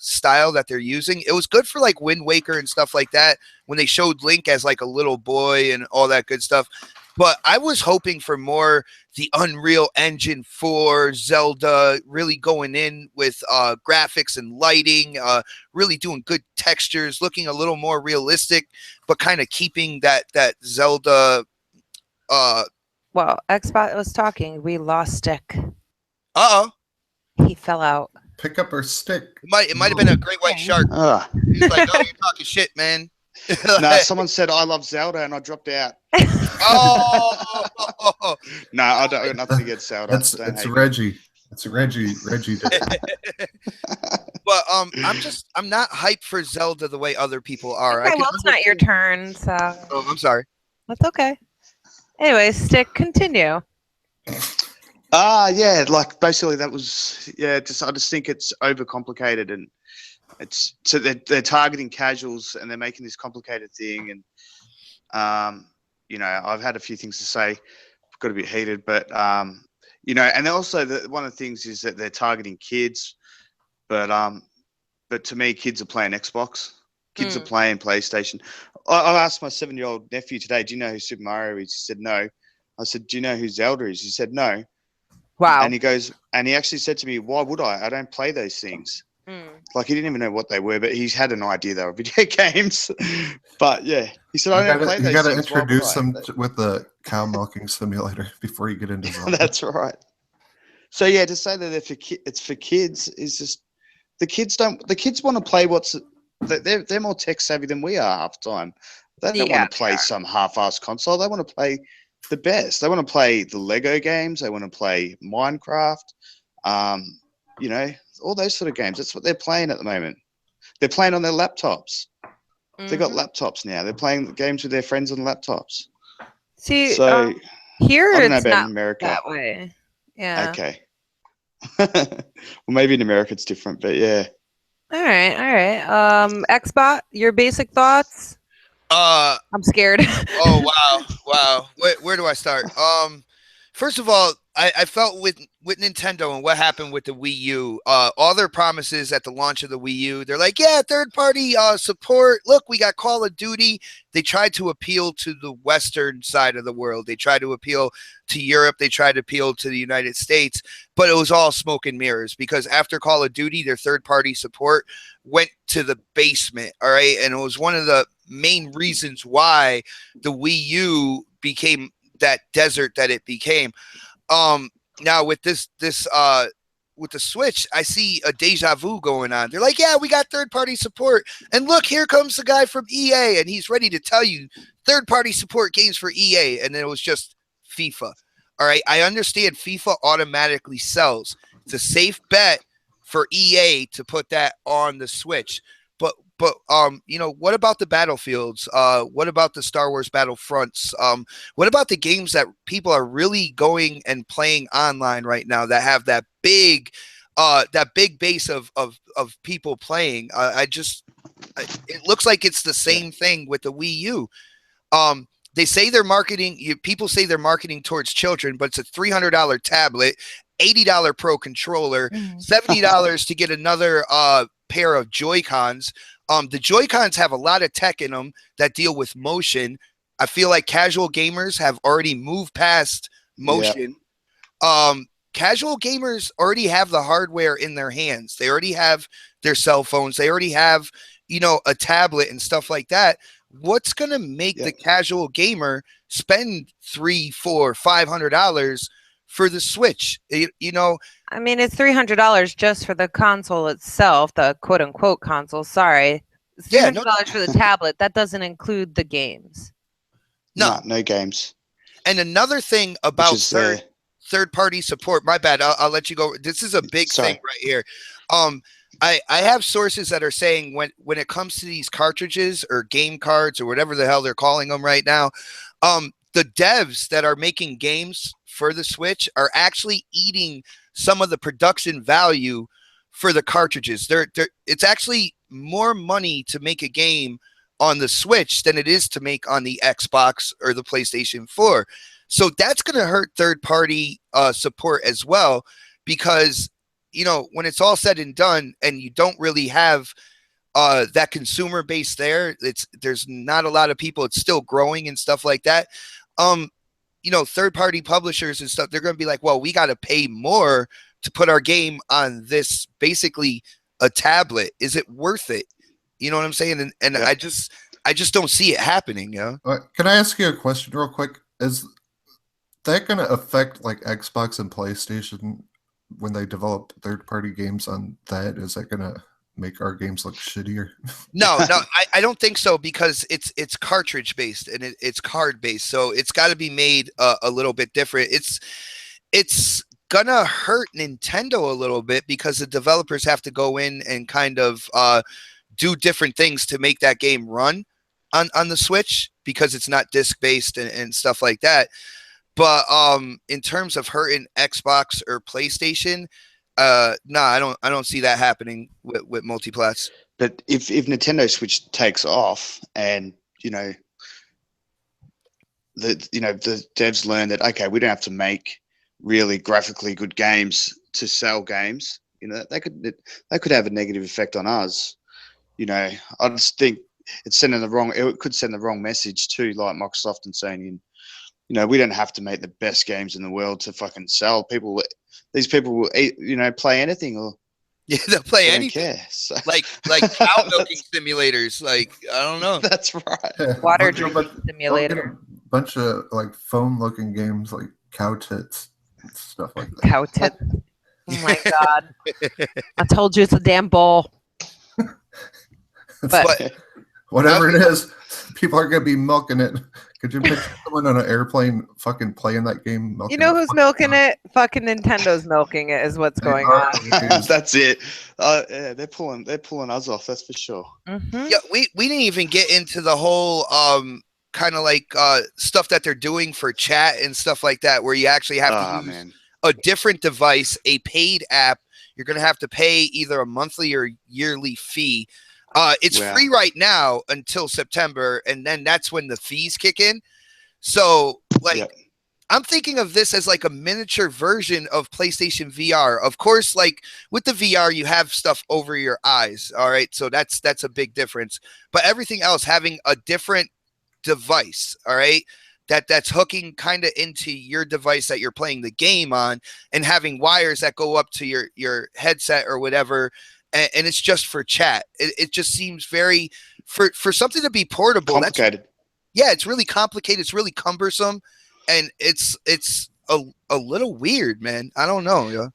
style that they're using, it was good for like Wind Waker and stuff like that when they showed Link as like a little boy and all that good stuff. But I was hoping for more the Unreal Engine 4 Zelda, really going in with graphics and lighting, really doing good textures, looking a little more realistic, but kind of keeping that Zelda. Well, Xbot was talking. We lost Stick. Uh-oh. He fell out. Pick up our stick. It might have been a great white shark. He's like, oh, you're talking shit, man. No, someone said I love Zelda and I dropped out. Oh. No, I got nothing against Zelda. It's Reggie. It's Reggie. Reggie did. But I'm not hyped for Zelda the way other people are. Okay, well, it's not your turn, so. Oh, I'm sorry. That's okay. Anyway, Stick, continue. Yeah, like basically that was I just think it's overcomplicated, and it's so they're targeting casuals and they're making this complicated thing, and I've had a few things to say, got a bit heated, but and also one of the things is that they're targeting kids, but to me, kids are playing Xbox, kids are playing PlayStation. I asked my 7-year-old nephew today, do you know who Super Mario is? He said no. I said, do you know who Zelda is? He said no. Wow. And he actually said to me, why would I? I don't play those things. Like, he didn't even know what they were, but he's had an idea they were video games. But yeah, he said, I don't play those things. You got to introduce them with the cow milking simulator before you get into Zelda. That's right. So yeah, to say that it's for kids is just, the kids want to play they're more tech savvy than we are half the time. They don't want to play some half-assed console. They want to play the best. They want to play the Lego games. They want to play Minecraft. All those sort of games. That's what they're playing at the moment. They're playing on their laptops. They've got laptops now. They're playing games with their friends on laptops. See, so here I don't know it's about not in America that way. Yeah. Okay. Well, maybe in America it's different, but yeah. All right. Xbot, your basic thoughts? I'm scared. Oh wow. Where do I start? First of all, I felt with Nintendo and what happened with the Wii U, all their promises at the launch of the Wii U, they're like, yeah, third-party support. Look, we got Call of Duty. They tried to appeal to the Western side of the world. They tried to appeal to Europe. They tried to appeal to the United States, but it was all smoke and mirrors because after Call of Duty, their third-party support went to the basement, all right? And it was one of the main reasons why the Wii U became that desert that it became. Now with this with the Switch, I see a deja vu going on. They're like, yeah, we got third-party support. And look, here comes the guy from EA, and he's ready to tell you third-party support games for EA. And then it was just FIFA. All right, I understand FIFA automatically sells. It's a safe bet for EA to put that on the Switch. But But you know, what about the Battlefields? What about the Star Wars Battlefronts? What about the games that people are really going and playing online right now that have that big base of people playing? It looks like it's the same thing with the Wii U. They say they're marketing. People say they're marketing towards children, but it's a $300 tablet, $80 Pro controller, $70 to get another pair of Joy-Cons. The Joy-Cons have a lot of tech in them that deal with motion. I feel like casual gamers have already moved past motion. Casual gamers already have the hardware in their hands. They already have their cell phones. They already have, you know, a tablet and stuff like that. What's going to make the casual gamer spend $300, $400, $500 for the Switch? You know, I mean, it's $300 just for the console itself, the quote unquote console. Sorry. It's $300 for the tablet. That doesn't include the games. No games. And another thing about third party support, my bad, I'll let you go. This is a big thing right here. I have sources that are saying when it comes to these cartridges or game cards or whatever the hell they're calling them right now, the devs that are making games for the Switch are actually eating some of the production value for the cartridges. It's actually more money to make a game on the Switch than it is to make on the Xbox or the PlayStation 4. So that's going to hurt third-party support as well, because, you know, when it's all said and done and you don't really have that consumer base there's not a lot of people. It's still growing and stuff like that. You know, third-party publishers and stuff, they're going to be like, well, we got to pay more to put our game on this, basically a tablet. Is it worth it? You know what I'm saying? And I just don't see it happening. You know? Can I ask you a question real quick? Is that going to affect like Xbox and PlayStation when they develop third-party games on that? Is that going to make our games look shittier? No, I don't think so, because it's cartridge based and it's card based, so it's got to be made a little bit different. It's gonna hurt Nintendo a little bit because the developers have to go in and kind of do different things to make that game run on the Switch, because it's not disc based and stuff like that. But in terms of hurting Xbox or PlayStation, I don't see that happening with multiplats. But if Nintendo Switch takes off, and the devs learn that, okay, we don't have to make really graphically good games to sell games, that could have a negative effect on us. I just think it could send the wrong message too, like Microsoft, and saying, we don't have to make the best games in the world to fucking sell. These people will play anything, or they'll play anything. Care, so. Like cow milking simulators. Like, I don't know. That's right. Water drinking simulator. A bunch of like phone looking games like cow tits and stuff like that. Cow tits. Oh my god! I told you it's a damn bowl. But whatever it is, people are gonna be milking it. Could you picture someone on an airplane fucking playing that game? You know who's milking it? Fucking Nintendo's milking it is what's going on. That's it. Yeah, they're pulling us off. That's for sure. Mm-hmm. Yeah, we didn't even get into the whole kind of like stuff that they're doing for chat and stuff like that, where you actually have to use a different device, a paid app. You're gonna have to pay either a monthly or yearly fee. It's free right now until September, and then that's when the fees kick in. So, I'm thinking of this as like a miniature version of PlayStation VR. Of course, like with the VR, you have stuff over your eyes. All right, so that's a big difference. But everything else, having a different device, all right, that's hooking kind of into your device that you're playing the game on, and having wires that go up to your headset or whatever. And it's just for chat. It just seems very for something to be portable. Complicated. It's really complicated. It's really cumbersome, and it's a little weird, man. I don't know. Yeah.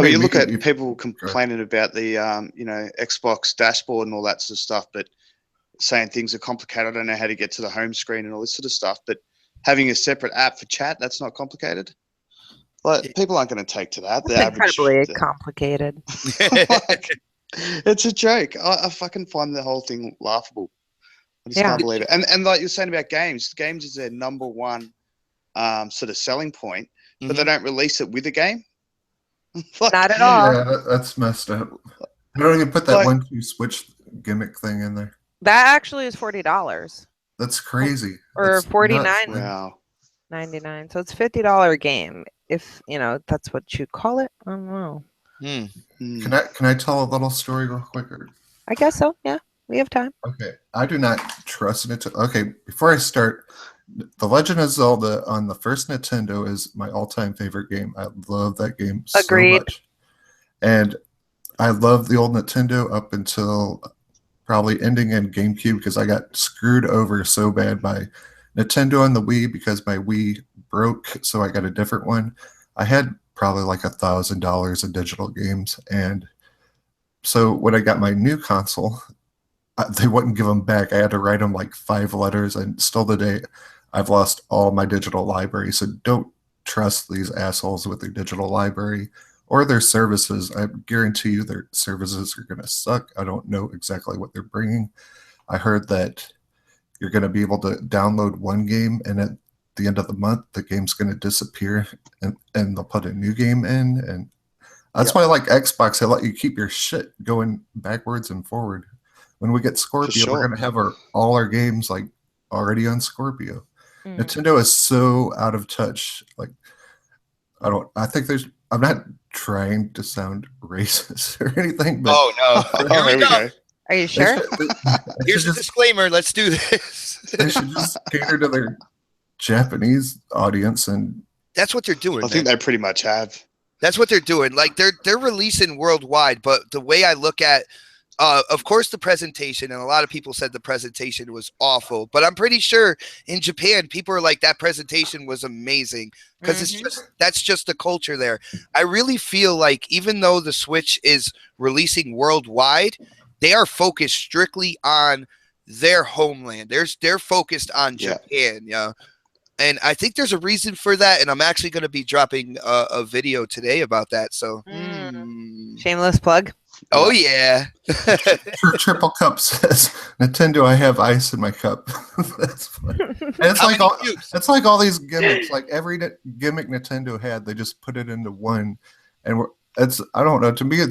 You look at people complaining about the Xbox dashboard and all that sort of stuff, but saying things are complicated. I don't know how to get to the home screen and all this sort of stuff. But having a separate app for chat, that's not complicated. Like, people aren't going to take to that. It's incredibly complicated. It's a joke. I fucking find the whole thing laughable. I just can't believe it. And like you're saying about games is their number one sort of selling point, but they don't release it with a game. Not at all. Yeah, that's messed up. I don't even put that Like- 1-2 switch gimmick thing in there. That actually is $40 That's crazy. or That's nuts, man. $49.99. So it's $50 game. If that's what you call it. I don't know. Can I tell a little story real quick? I guess so. Yeah, we have time. Okay, I do not trust Nintendo. Okay, before I start, The Legend of Zelda on the first Nintendo is my all-time favorite game. I love that game Agreed. so much. And I love the old Nintendo up until probably ending in GameCube because I got screwed over so bad by Nintendo on the Wii because my Wii broke, so I got a different one. I had probably like $1,000 in digital games, and so when I got my new console, they wouldn't give them back. I had to write them like 5 letters, and still today, I've lost all my digital library. So don't trust these assholes with their digital library or their services. I guarantee you their services are going to suck. I don't know exactly what they're bringing. I heard that you're going to be able to download one game, and at the end of the month, the game's going to disappear, and they'll put a new game in. And that's why I like Xbox. They let you keep your shit going backwards and forward. When we get Scorpio, we're going to have all our games like already on Scorpio. Nintendo is so out of touch. Like, I'm not trying to sound racist or anything, but Here we go. Are you sure? Here's a disclaimer. Let's do this. They should just cater to their Japanese audience, and that's what they're doing. I think they pretty much have. That's what they're doing. Like they're releasing worldwide, but the way I look at, of course, the presentation, and a lot of people said the presentation was awful, but I'm pretty sure in Japan people are like, that presentation was amazing because that's just the culture there. I really feel like even though the Switch is releasing worldwide, they are focused strictly on their homeland. They're focused on Japan, yeah. And I think there's a reason for that, and I'm actually going to be dropping a video today about that. So, shameless plug. Oh yeah. Triple Cup says, "Nintendo, I have ice in my cup." That's funny. And it's like all these gimmicks. Like every gimmick Nintendo had, they just put it into one, and I don't know. To me,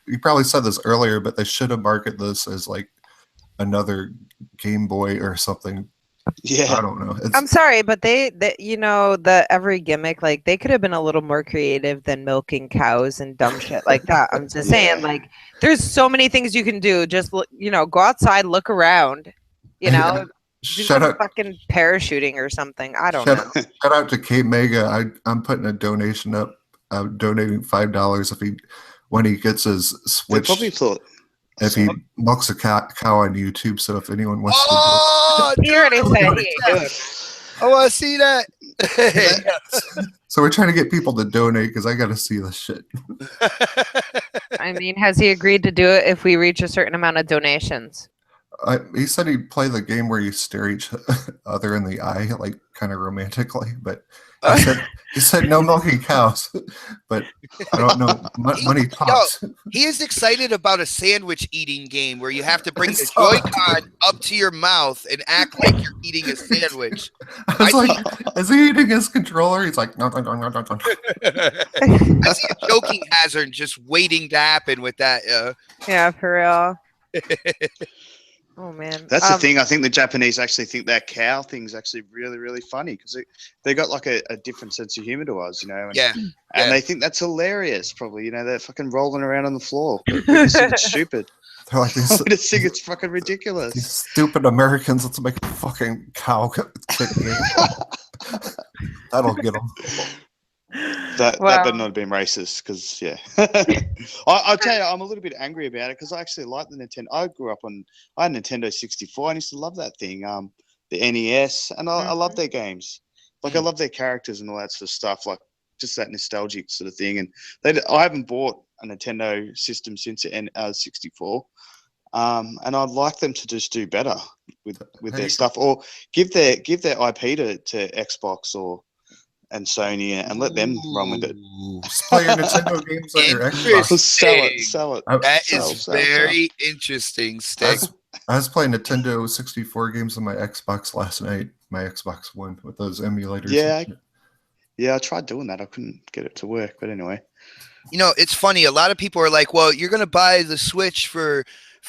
you probably said this earlier, but they should have marketed this as like another Game Boy or something. Yeah, I don't know. I'm sorry, but the every gimmick, like they could have been a little more creative than milking cows and dumb shit like that. I'm just saying, like, there's so many things you can do. Just go outside, look around. Do some fucking parachuting or something. I don't know. Shout out to K Mega. I'm putting a donation up. I'm donating $5 when he gets his Switch. They probably thought. If he milks a cow on YouTube, so if anyone wants to, he already said he ain't doing it. I want to see that. So we're trying to get people to donate because I got to see this shit. I mean, has he agreed to do it if we reach a certain amount of donations? He said he'd play the game where you stare each other in the eye, like kind of romantically, but he said no milking cows. But I don't know. Money talks. He is excited about a sandwich eating game where you have to bring the Joy-Con up to your mouth and act like you're eating a sandwich. I was like, is he eating his controller? He's like, no. I see a joking hazard just waiting to happen with that. Yeah, for real. Oh man, that's the thing. I think the Japanese actually think that cow thing's actually really, really funny because they got like a different sense of humor to us, And, and they think that's hilarious. Probably, they're fucking rolling around on the floor. We just think it's stupid. They're like, we just think it's fucking ridiculous. These stupid Americans. Let's make a fucking cow kick game. That'll get them. That better not have been racist because I'll tell you, I'm a little bit angry about it because I actually like the Nintendo. I had Nintendo 64. I used to love that thing, the NES, and I love their games. Like I love their characters and all that sort of stuff, like just that nostalgic sort of thing. And I haven't bought a Nintendo system since the 64, and I'd like them to just do better with their stuff, or give their IP to Xbox or and Sony and let them run with it. Just play your Nintendo games on your Xbox. Just sell it. That Sell, is sell, very interesting, Stig. I was playing Nintendo 64 games on my Xbox last night, my Xbox One, with those emulators. Yeah. Yeah, I tried doing that. I couldn't get it to work, but anyway. You know, it's funny. A lot of people are like, well, you're going to buy the Switch for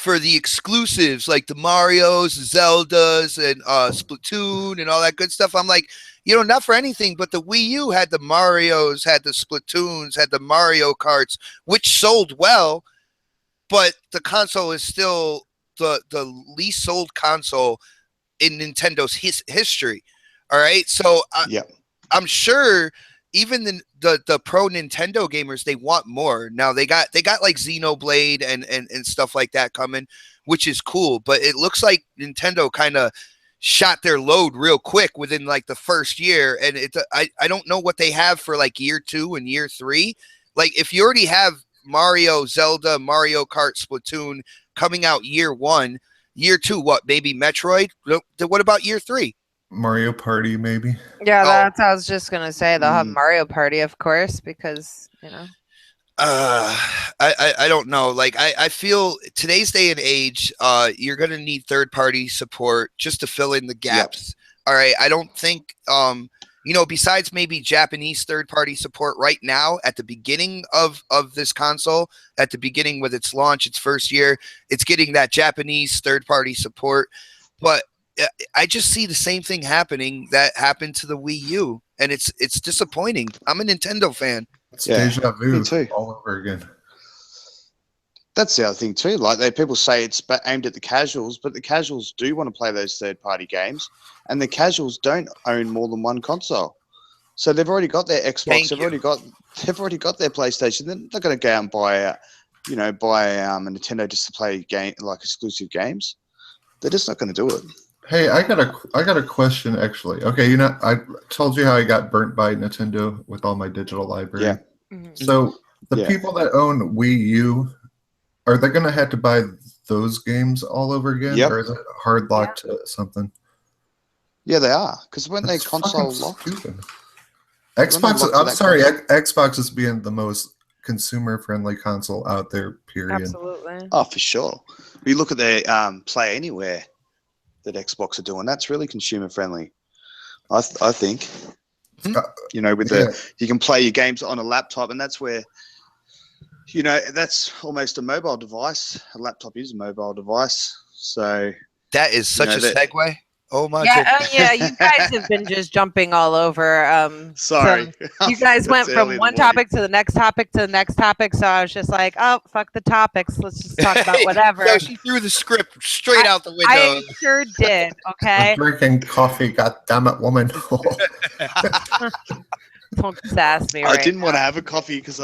the exclusives like the Marios, the Zeldas, and Splatoon and all that good stuff. I'm like, you know, not for anything, but the Wii U had the Marios, had the Splatoons, had the Mario Karts, which sold well, but the console is still the least sold console in Nintendo's history. All right, so I'm sure even the pro Nintendo gamers, they want more. Now they got like Xenoblade and stuff like that coming, which is cool. But it looks like Nintendo kind of shot their load real quick within like the first year, and I don't know what they have for like year 2 and year 3. Like if you already have Mario, Zelda, Mario Kart, Splatoon coming out year 1, year 2, what, maybe Metroid? What about year 3? Mario Party, maybe. Yeah, that's what I was just gonna say. They'll have Mario Party, of course, because you know. I don't know. Like I feel today's day and age, you're gonna need third-party support just to fill in the gaps. All right. I don't think you know, besides maybe Japanese third-party support right now at the beginning of this console, at the beginning with its launch, its first year, it's getting that Japanese third-party support. But I just see the same thing happening that happened to the Wii U, and it's disappointing. I'm a Nintendo fan. It's deja vu me too. all over again. That's the other thing too. Like people say it's aimed at the casuals, but the casuals do want to play those third-party games, and the casuals don't own more than one console. So they've already got their Xbox. They've already got their PlayStation. They're not going to go out and buy a Nintendo just to play exclusive games. They're just not going to do it. Hey, I got a question actually. Okay, you know, I told you how I got burnt by Nintendo with all my digital library. Yeah. Mhm. So the people that own Wii U, are they going to have to buy those games all over again, or is it hard locked to something? Yeah, they are, because when they That's console fucking locked. stupid. Xbox is being the most consumer-friendly console out there. Period. Absolutely. Oh, for sure. You look at their Play Anywhere that Xbox are doing. That's really consumer friendly. I think. You know, with you can play your games on a laptop, and that's where, you know, that's almost a mobile device. A laptop is a mobile device. So that is such a segue. Oh my goodness. Yeah, you guys have been just jumping all over. Sorry. You guys went from one topic to the next topic to the next topic, so I was just like, oh, fuck the topics. Let's just talk about whatever. So she threw the script straight out the window. I sure did, okay? I'm drinking coffee, goddammit, woman. Don't sass me right I didn't want to have a coffee because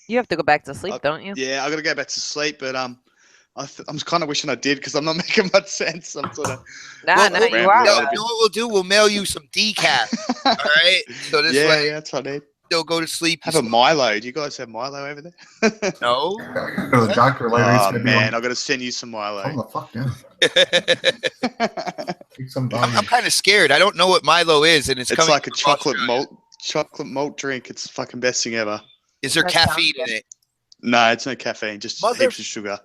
you have to go back to sleep, don't you? Yeah, I got to go back to sleep, but I'm kind of wishing I did because I'm not making much sense. I'm sort of. You are. You know what we'll do? We'll mail you some decaf. All right. So this way, that's what I need. You'll go to sleep. Have a Milo. Do you guys have Milo over there? Go No. to the doctor later. Oh man, I got to send you some Milo. Oh the fuck down. Take some I'm kind of scared. I don't know what Milo is, and it's coming like a chocolate malt drink. It's the fucking best thing ever. Is there caffeine in it? No, it's no caffeine, just heaps of sugar.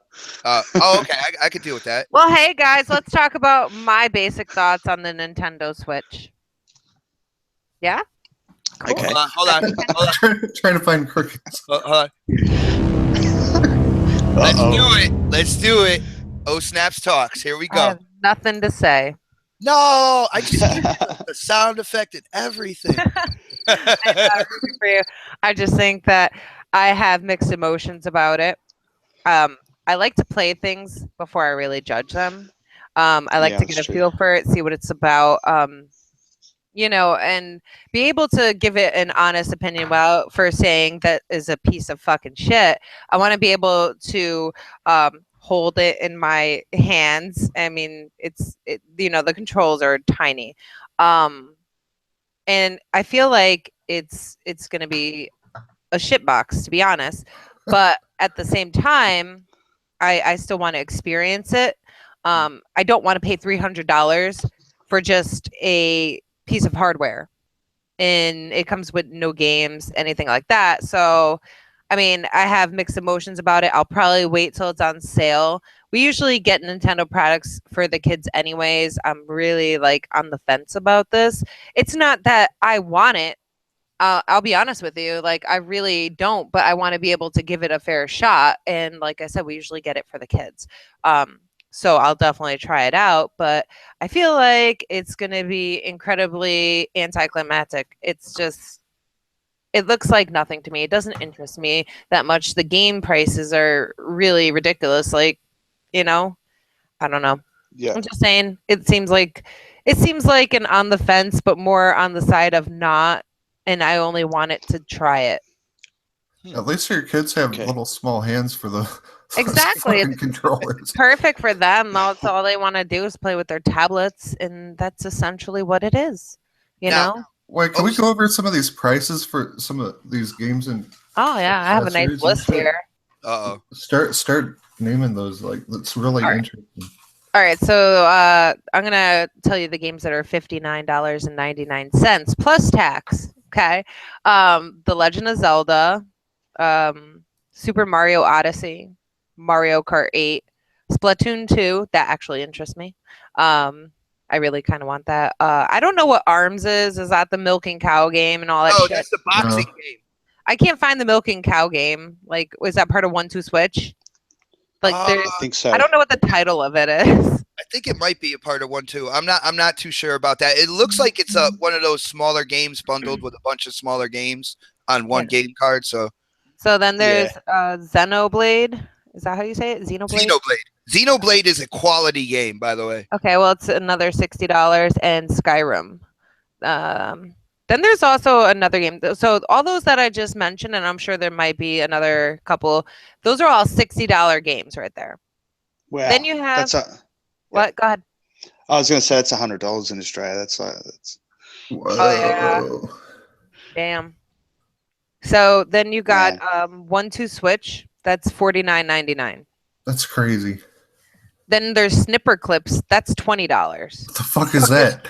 Okay, I could deal with that. Well, hey guys, let's talk about my basic thoughts on the Nintendo Switch. Yeah? Cool. Okay. Hold on. Trying to find crickets. Hold on. Let's do it. Oh, Snaps Talks. Here we go. I have nothing to say. No, I just the sound effect and everything. For you. I just think that I have mixed emotions about it. I like to play things before I really judge them. I like to get a feel for it, see what it's about, you know, and be able to give it an honest opinion without for saying that is a piece of fucking shit. I want to be able to hold it in my hands. I mean, you know, the controls are tiny. And I feel like it's going to be a shitbox, to be honest. But at the same time, I still want to experience it. I don't want to pay $300 for just a piece of hardware, and it comes with no games, anything like that. So, I mean, I have mixed emotions about it. I'll probably wait till it's on sale. We usually get Nintendo products for the kids anyways. I'm really like on the fence about this. It's not that I want it. I'll be honest with you, like I really don't, but I want to be able to give it a fair shot. And like I said, we usually get it for the kids. So I'll definitely try it out, but I feel like it's going to be incredibly anticlimactic. It's just, it looks like nothing to me. It doesn't interest me that much. The game prices are really ridiculous. Like, you know, I don't know. Yeah. I'm just saying it seems like an on the fence, but more on the side of not, and I only want it to try it. At least your kids have Okay. little small hands for the Exactly. fucking controllers. Perfect for them. That's all they want to do is play with their tablets, and that's essentially what it is. You Now- know? Wait, can we go over some of these prices for some of these games and Oh yeah, I have a nice accessories and list shit? here. Uh-oh. Start naming those? Like, that's really All right. interesting. All right, so I'm gonna tell you the games that are $59.99 plus tax. Okay, The Legend of Zelda, Super Mario Odyssey, Mario Kart 8, Splatoon 2. That actually interests me. I really kind of want that. I don't know what ARMS is. Is that the milking cow game and all that Oh, shit? that's the boxing No. game. I can't find the milking cow game. Like, was that part of 1-2 Switch? Like, there's. I think so. I don't know what the title of it is. I think it might be a part of 1-2. I'm not too sure about that. It looks like it's one of those smaller games bundled with a bunch of smaller games on one game card. So then there's Xenoblade. Is that how you say it? Xenoblade? Xenoblade is a quality game, by the way. Okay, well, it's another $60, and Skyrim. Then there's also another game. So all those that I just mentioned, and I'm sure there might be another couple, those are all $60 games right there. Wow. Then you have what? Go ahead. I was going to say it's $100 in Australia. That's Whoa. Oh, yeah. Damn. So then you got 1-2 Switch. That's $49.99. That's crazy. Then there's Snipper Clips. That's $20. What the fuck is that?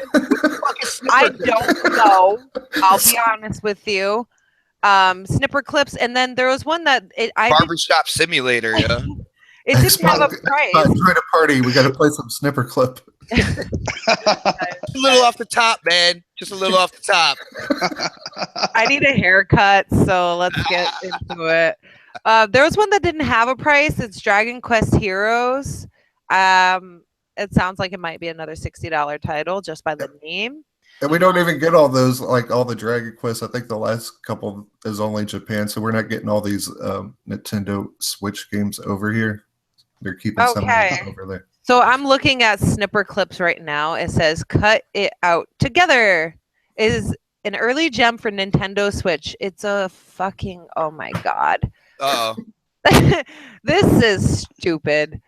I don't know. I'll be honest with you. Snipper Clips, and then there was one that Barbershop Simulator. Yeah. It didn't have a price. Join a party. We got to play some Snipper Clip. A little off the top, man. Just a little off the top. I need a haircut, so let's get into it. There was one that didn't have a price. It's Dragon Quest Heroes. It sounds like it might be another $60 title just by the name. And we don't even get all those, like all the Dragon Quest. I think the last couple is only Japan, so we're not getting all these Nintendo Switch games over here. They're keeping some of them over there. So I'm looking at Snipper Clips right now. It says "Cut It Out Together" is an early gem for Nintendo Switch. It's a fucking, oh my god. This is stupid.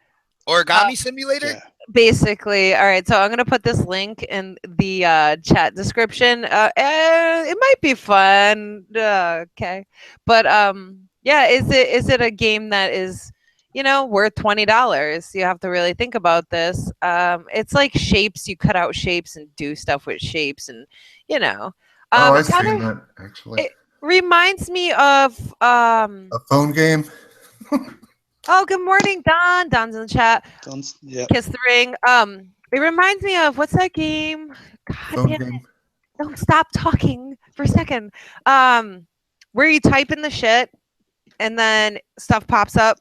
Origami Simulator? Yeah. Basically, all right. So I'm gonna put this link in the chat description. It might be fun. Okay, but yeah. Is it a game that is, worth $20? You have to really think about this. It's like shapes. You cut out shapes and do stuff with shapes, and I've seen that actually. It reminds me of a phone game. Oh, good morning, Don. Don's in the chat. Kiss the ring. It reminds me of, what's that game? God damn it. No, stop talking for a second. Where you type in the shit and then stuff pops up.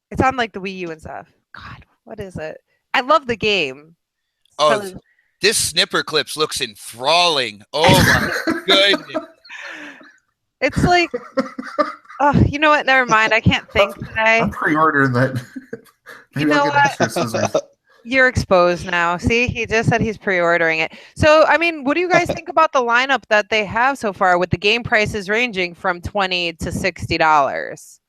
It's on like the Wii U and stuff. God, what is it? I love the game. This Snipper Clips looks enthralling. Oh my goodness. It's like, oh, you know what? Never mind. I can't think today. I'm pre-ordering that. Maybe I'll get extra scissors. You're exposed now. See, he just said he's pre-ordering it. So, I mean, what do you guys think about the lineup that they have so far, with the game prices ranging from $20 to $60?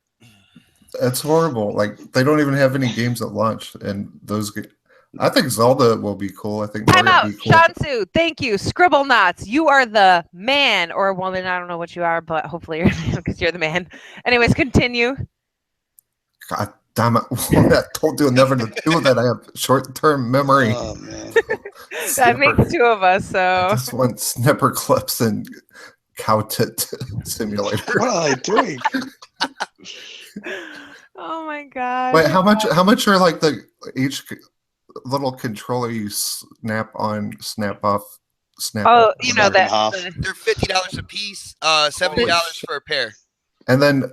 That's horrible. Like, they don't even have any games at launch, and those. I think Zelda will be cool. I think Time Mario out, will be cool. Shansu. Thank you, Scribble Knots. You are the man or woman. I don't know what you are, but hopefully you're because you're the man. Anyways, continue. God, Damn it! I told you never to do that. I have short-term memory. Oh man. That makes two of us. I So just want snipper clips and cow tit simulator. What are they doing? oh my god. Wait, how much are like each little controller you snap on, snap off, snap? Oh, on? you know Snap in that. half. They're $50 a piece, $70 for a pair. And then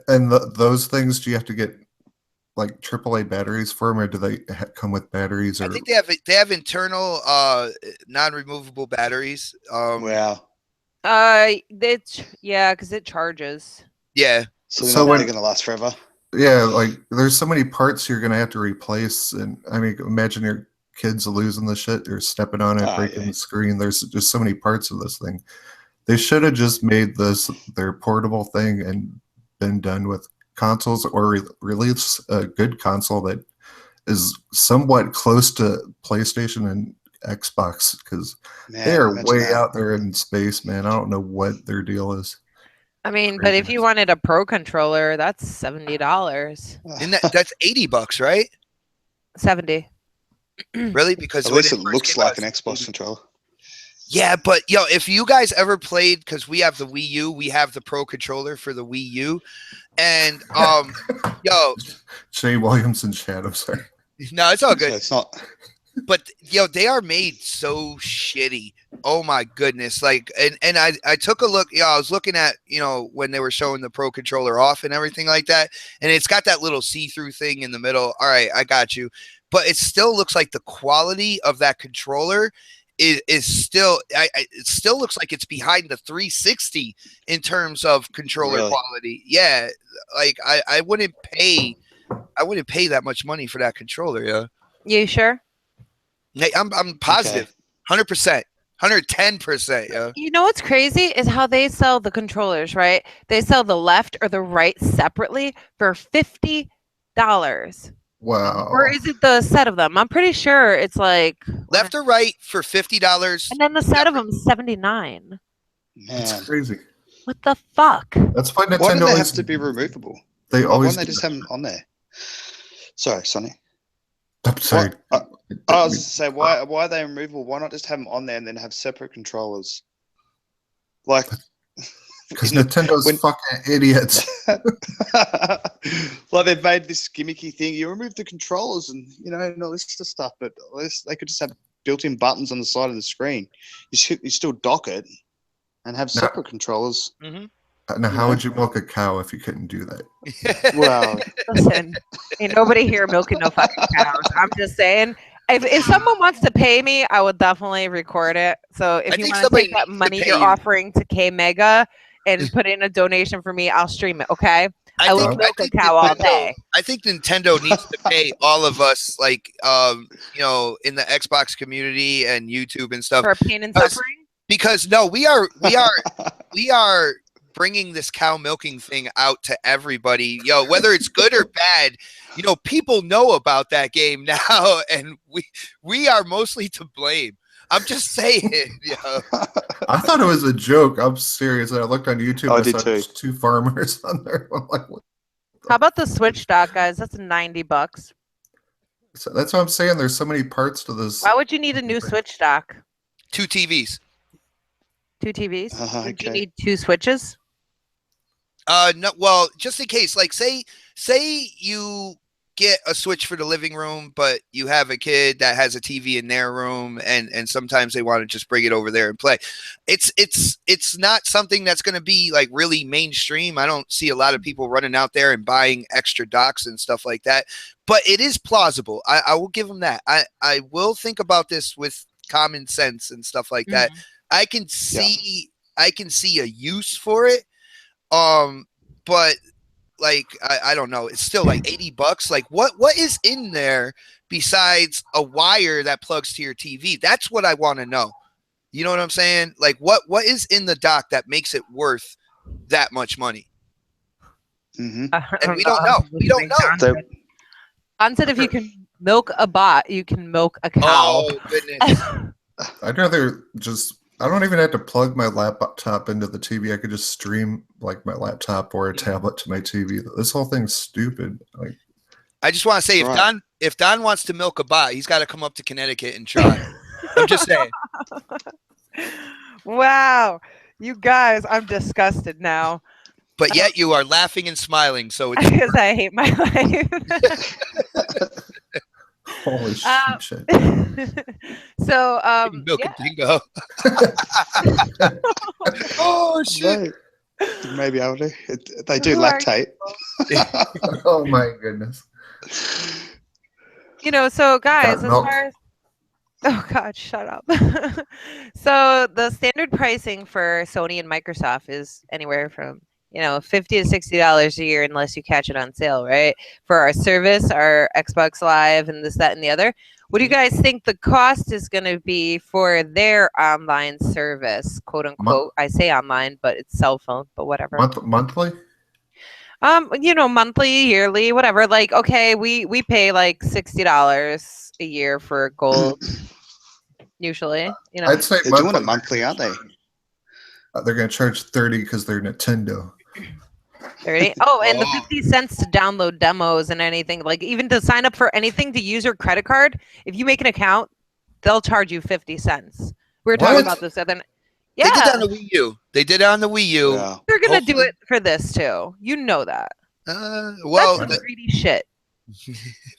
those things, do you have to get like AAA batteries for them, or do they come with batteries? Or I think they have internal non-removable batteries. Wow. Because it charges. Yeah. So they're So not when- they're gonna last forever. yeah, like there's so many parts you're gonna have to replace, and I mean, imagine your kids losing the shit or stepping on it, Oh, breaking yeah. the screen. There's just so many parts of this thing. They should have just made this their portable thing and been done with consoles, or release a good console that is somewhat close to PlayStation and Xbox, because Man, they are imagine way that. out there in space, man. I don't know what their deal is. I mean, but if you wanted a pro controller, that's $70. And that's $80, right? 70. Really? Because At when least it first looks came out, like an it was Xbox 80. controller. Yeah, but if you guys ever played, because we have the Wii U, we have the Pro controller for the Wii U, and Jay Williamson Shadow, sorry. no, it's all So good. it's not. But they are made so shitty. Oh my goodness! Like, and I took a look. I was looking at when they were showing the Pro controller off and everything like that, and it's got that little see-through thing in the middle. All right, I got you. But it still looks like the quality of that controller is still. It still looks like it's behind the 360 in terms of controller Really? quality. Yeah, like I wouldn't pay that much money for that controller. Yeah. You sure? I'm positive, 100%, 110%. Yeah. You know what's crazy is how they sell the controllers, right? They sell the left or the right separately for $50. Wow. Or is it the set of them? I'm pretty sure it's like Left or right for $50. and then the set of them is $79. That's Man. crazy. What the fuck? That's why Nintendo Why do they have always- to be removable? They Why always don't they just have them on there? Sorry, Sonny. I'm sorry. I was to say, why are they removable? Why not just have them on there and then have separate controllers? Like, Because Nintendo's when- fucking idiots. like they've made this gimmicky thing. You remove the controllers and and all this sort of stuff, but at least they could just have built-in buttons on the side of the screen. You still dock it and have separate controllers. Now, how would you milk a cow if you couldn't do that? Well, Listen, ain't nobody here milking no fucking cows. I'm just saying. If someone wants to pay me, I would definitely record it. So if I you think want to somebody take that needs to money pay you're you. offering to K Mega and put in a donation for me, I'll stream it. Okay. I will milk a cow all day. I think Nintendo needs to pay all of us, like, in the Xbox community and YouTube and stuff, For pain and Because- suffering. because no, we are bringing this cow milking thing out to everybody. Whether it's good or bad, people know about that game now, and we are mostly to blame. I'm just saying. I thought it was a joke. I'm serious. I looked on YouTube. I I did saw too. there's two farmers on there. I'm like, what? How about the Switch dock, guys? That's $90. So that's what I'm saying. There's so many parts to this. Why would you need a new Switch dock? 2 TVs. 2 TVs? Would you Okay. need 2 switches? No, well, just in case, like, say you get a Switch for the living room, but you have a kid that has a TV in their room, and sometimes they want to just bring it over there and play. It's not something that's going to be like really mainstream. I don't see a lot of people running out there and buying extra docks and stuff like that, but it is plausible. I will give them that. I will think about this with common sense and stuff like that. I can see a use for it. But like I don't know, it's still like $80. Like what is in there besides a wire that plugs to your TV? That's what I want to know. You know what I'm saying? Like what is in the dock that makes it worth that much money? Mm-hmm. And we don't know. We don't know. Don said if you can milk a bot, you can milk a cow. Oh goodness. I'd rather just. I don't even have to plug my laptop into the TV. I could just stream like my laptop or a tablet to my TV. This whole thing's stupid. Like, I just want to say, Right. if Don wants to milk a bot, he's got to come up to Connecticut and try. I'm just saying. Wow, you guys, I'm disgusted now But yet you are laughing and smiling, so it's because I hate my life. Holy Um, shit. so milk yeah. a dingo. Oh shit! They, maybe able to. They do Who are lactate. Oh my goodness. So guys, Got as milk. far as oh god, shut up. So the standard pricing for Sony and Microsoft is anywhere from $50 to $60 a year unless you catch it on sale, right? For our service, our Xbox Live, and this, that, and the other. What do you guys think the cost is going to be for their online service, quote unquote? I say online, but it's cell phone, but whatever. Monthly? Monthly, yearly, whatever. Like, okay, we pay like $60 a year for gold. Usually, I'd say They're doing it monthly, aren't they? They're going to charge 30 because they're Nintendo. 30. Oh, and the 50 cents to download demos and anything, like even to sign up for anything to use your credit card. If you make an account, they'll charge you 50 cents. We were talking What? about this other night. They did that Yeah, on the Wii U. They did it on the Wii U. Yeah. they're gonna do Hopefully- it for this too. You know that. Well, That's some greedy shit.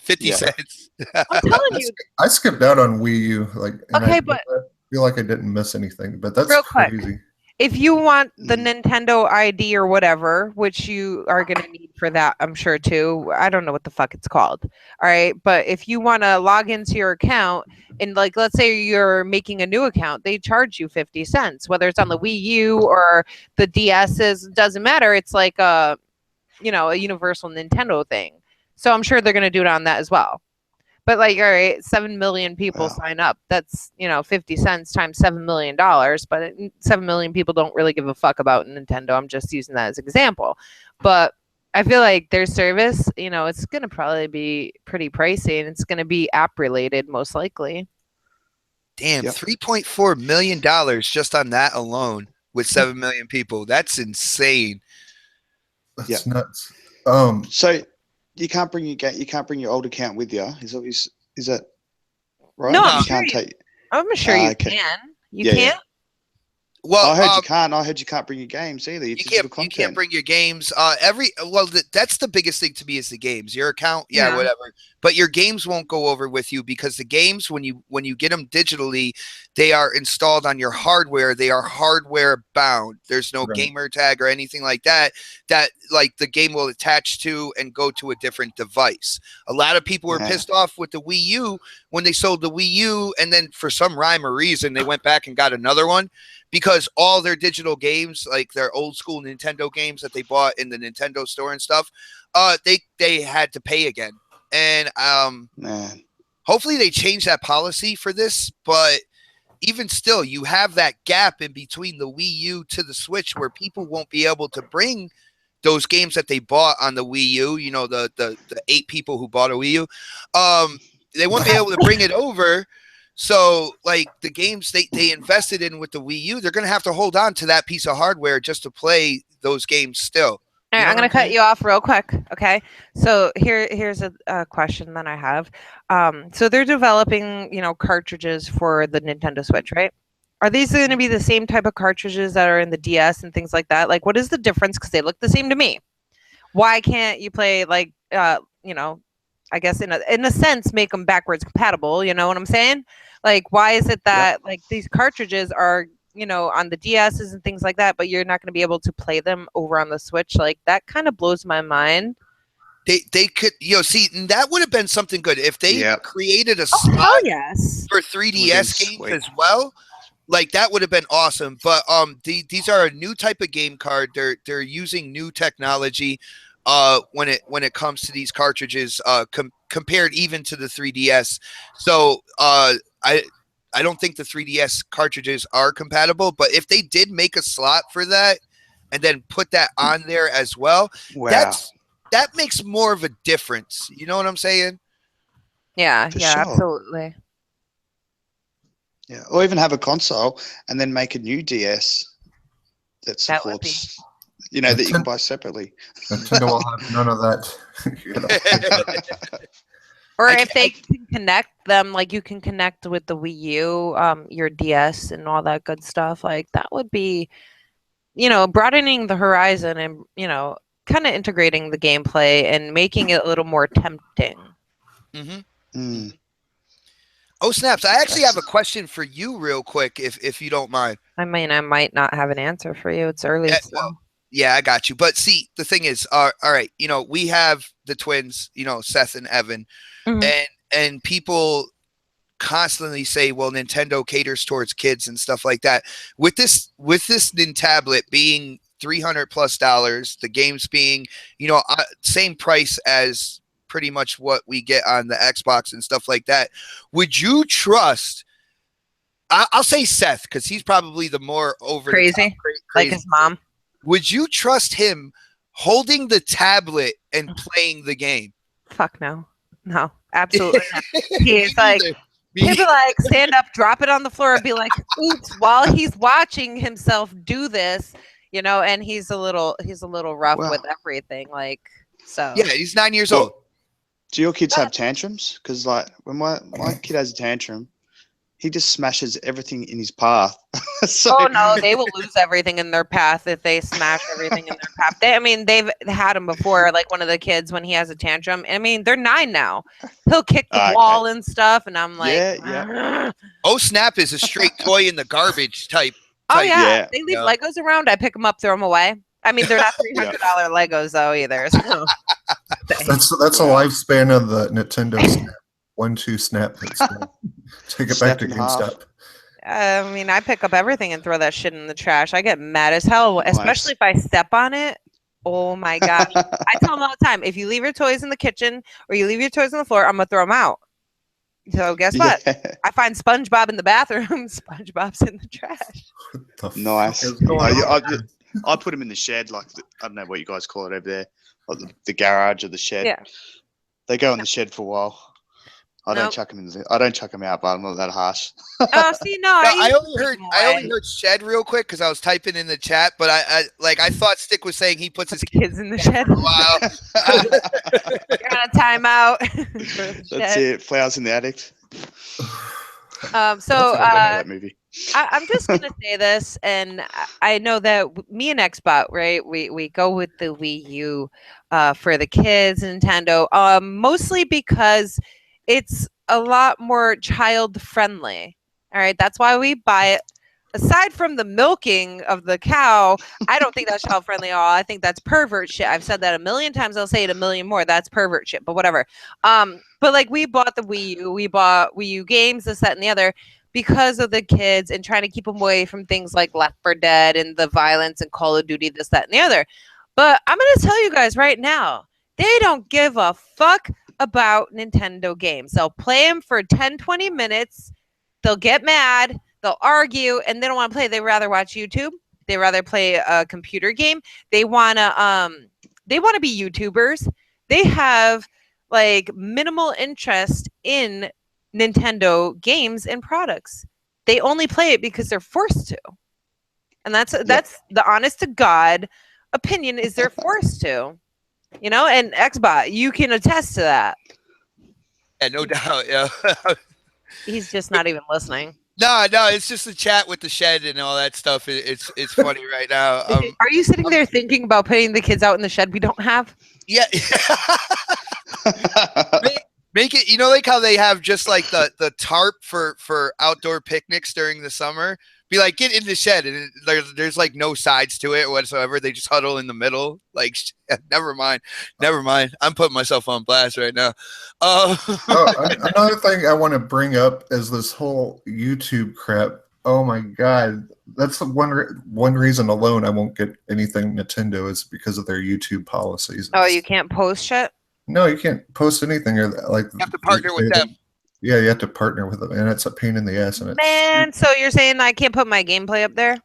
50 Yeah. cents. I'm telling you. I skipped out on Wii U. And Okay, I but feel like I didn't miss anything, but that's real quick, crazy. if you want the Nintendo ID or whatever, which you are going to need for that, I'm sure too. I don't know what the fuck it's called. All right. But if you want to log into your account and like, let's say you're making a new account, they charge you 50 cents, whether it's on the Wii U or the DS's, doesn't matter. It's like a universal Nintendo thing. So I'm sure they're going to do it on that as well. But like, all right, 7 million people sign up. That's 50 cents times $7 million. But 7 million people don't really give a fuck about Nintendo. I'm just using that as an example. But I feel like their service, it's gonna probably be pretty pricey, and it's gonna be app related most likely. Damn, Yep. $3.4 million just on that alone with 7 million people. That's insane. That's Yeah. nuts. So you can't bring your old account with you. Is that right? No, No. I'm You sure can't you, take. I'm sure you okay. can. You Yeah, yeah. can't. Well, I heard you can't. I heard you can't bring your games either. you can't bring your games. That's the biggest thing to me is the games. Your account, Yeah. whatever. But your games won't go over with you because the games, when you get them digitally, they are installed on your hardware. They are hardware bound. There's no Right. gamer tag or anything like that. That like the game will attach to and go to a different device. A lot of people were Yeah. pissed off with the Wii U when they sold the Wii U, and then for some rhyme or reason they went back and got another one. Because all their digital games, like their old school Nintendo games that they bought in the Nintendo store and stuff, they had to pay again. And Man. hopefully they change that policy for this. But even still, you have that gap in between the Wii U to the Switch where people won't be able to bring those games that they bought on the Wii U. The 8 people who bought a Wii U, they won't be able to bring it over. So, like the games they invested in with the Wii U, they're going to have to hold on to that piece of hardware just to play those games still. All right, I'm going to cut you off real quick. Okay. So here's a question that I have. So they're developing, cartridges for the Nintendo Switch, right? Are these going to be the same type of cartridges that are in the DS and things like that? Like, what is the difference? Because they look the same to me. Why can't you play like, I guess in a sense, make them backwards compatible? You know what I'm saying? Like, why is it that like these cartridges are on the DSs and things like that, but you're not going to be able to play them over on the Switch? Like that kind of blows my mind. They could, see, that would have been something good if they created a Oh, slot hell yes. for 3DS games as well. Like that would have been awesome. But these are a new type of game card. They're using new technology when it comes to these cartridges compared even to the 3DS. So I don't think the 3DS cartridges are compatible, but if they did make a slot for that and then put that on there as well, that makes more of a difference. You know what I'm saying? Yeah, For yeah, sure. absolutely. Yeah, or even have a console and then make a new DS that That would supports that you can buy separately. Nintendo will have none of that. Or if they can connect them, like you can connect with the Wii U, your DS and all that good stuff, like that would be, broadening the horizon and, kind of integrating the gameplay and making it a little more tempting. Oh, snaps. I actually have a question for you real quick, if you don't mind. I mean, I might not have an answer for you. It's early. Yeah, I got you. But see, the thing is, all right, we have the twins, Seth and Evan, and people constantly say, well, Nintendo caters towards kids and stuff like that. With this Nintablet being $300+, the games being, same price as pretty much what we get on the Xbox and stuff like that. Would you trust? I'll say Seth because he's probably the more crazy, like his mom. Would you trust him holding the tablet and playing the game? Fuck no, absolutely not. He's like. He'd be like, stand up, drop it on the floor, and be like, oops, while he's watching himself do this, and he's a little rough with everything. Like, so. Yeah, he's 9 years old. Do your kids have tantrums? Because, like, when my kid has a tantrum, he just smashes everything in his path. Oh, no, they will lose everything in their path if they smash everything in their path. They've had him before, like one of the kids when he has a tantrum. I mean, they're 9 now. He'll kick the wall and stuff, and I'm like, yeah. Oh, snap is a straight toy in the garbage type. Oh, yeah. They leave Legos around. I pick them up, throw them away. I mean, they're not $300 Legos, though, either. So. That's a lifespan of the Nintendo Snap. 1-2 snap. Take it back to GameStop. I mean, I pick up everything and throw that shit in the trash. I get mad as hell, especially if I step on it. Oh my god! I tell them all the time: if you leave your toys in the kitchen or you leave your toys on the floor, I'm gonna throw them out. So guess what? I find SpongeBob in the bathroom. SpongeBob's in the trash. Nice. I put him in the shed, like I don't know what you guys call it over there, like the garage or the shed. Yeah. They go in the shed for a while. I don't chuck them out, but I'm not that harsh. Oh, see, no, I only heard shed real quick because I was typing in the chat, but I thought Stick was saying he puts his kids in the shed. Wow. You're on a timeout. That's it. Flowers in the attic. That movie. I'm just gonna say this, and I know that me and Xbot, right? We go with the Wii U for the kids, Nintendo, mostly because it's a lot more child friendly. All right, that's why we buy it. Aside from the milking of the cow, I don't think that's child friendly at all. I think that's pervert shit. I've said that a million times. I'll say it a million more. That's pervert shit. But whatever. But like we bought the Wii U, we bought Wii U games, this, that, and the other, because of the kids and trying to keep them away from things like Left 4 Dead and the violence and Call of Duty, this, that, and the other. But I'm gonna tell you guys right now, they don't give a fuck about Nintendo games. They'll play them for 10, 20 minutes. They'll get mad. They'll argue, and they don't want to play. They rather watch YouTube. They rather play a computer game. They wanna be YouTubers. They have like minimal interest in Nintendo games and products. They only play it because they're forced to, and that's the honest to God opinion. Is they're forced to. And Xbot, you can attest to that. Yeah, no doubt. Yeah. He's just not even listening. No, it's just the chat with the shed and all that stuff. It's funny right now. Are you sitting there thinking about putting the kids out in the shed we don't have? Yeah. Make it, like how they have just like the tarp for outdoor picnics during the summer. Be like, get in the shed, and there's like no sides to it whatsoever. They just huddle in the middle. Like, never mind. I'm putting myself on blast right now. Another thing I want to bring up is this whole YouTube crap. Oh my god, that's one reason alone I won't get anything Nintendo is because of their YouTube policies. Oh, you can't post shit? No, you can't post anything or like. You have to partner with them. Yeah, you have to partner with them, and it's a pain in the ass. And so you're saying I can't put my gameplay up there?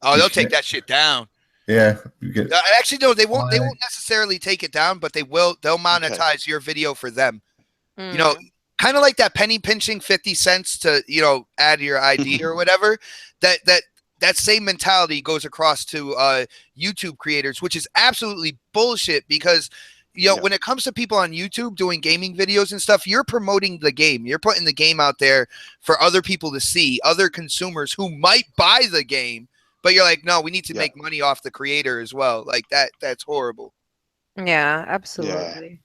Oh, they'll take that shit down. Yeah, you get. Actually, no, they won't. They won't necessarily take it down, but they'll monetize your video for them. Kind of like that penny pinching 50 cents to add your ID or whatever. That that same mentality goes across to YouTube creators, which is absolutely bullshit because when it comes to people on YouTube doing gaming videos and stuff, you're promoting the game. You're putting the game out there for other people to see, other consumers who might buy the game, but you're like, no, we need to make money off the creator as well. Like that's horrible. Yeah, absolutely.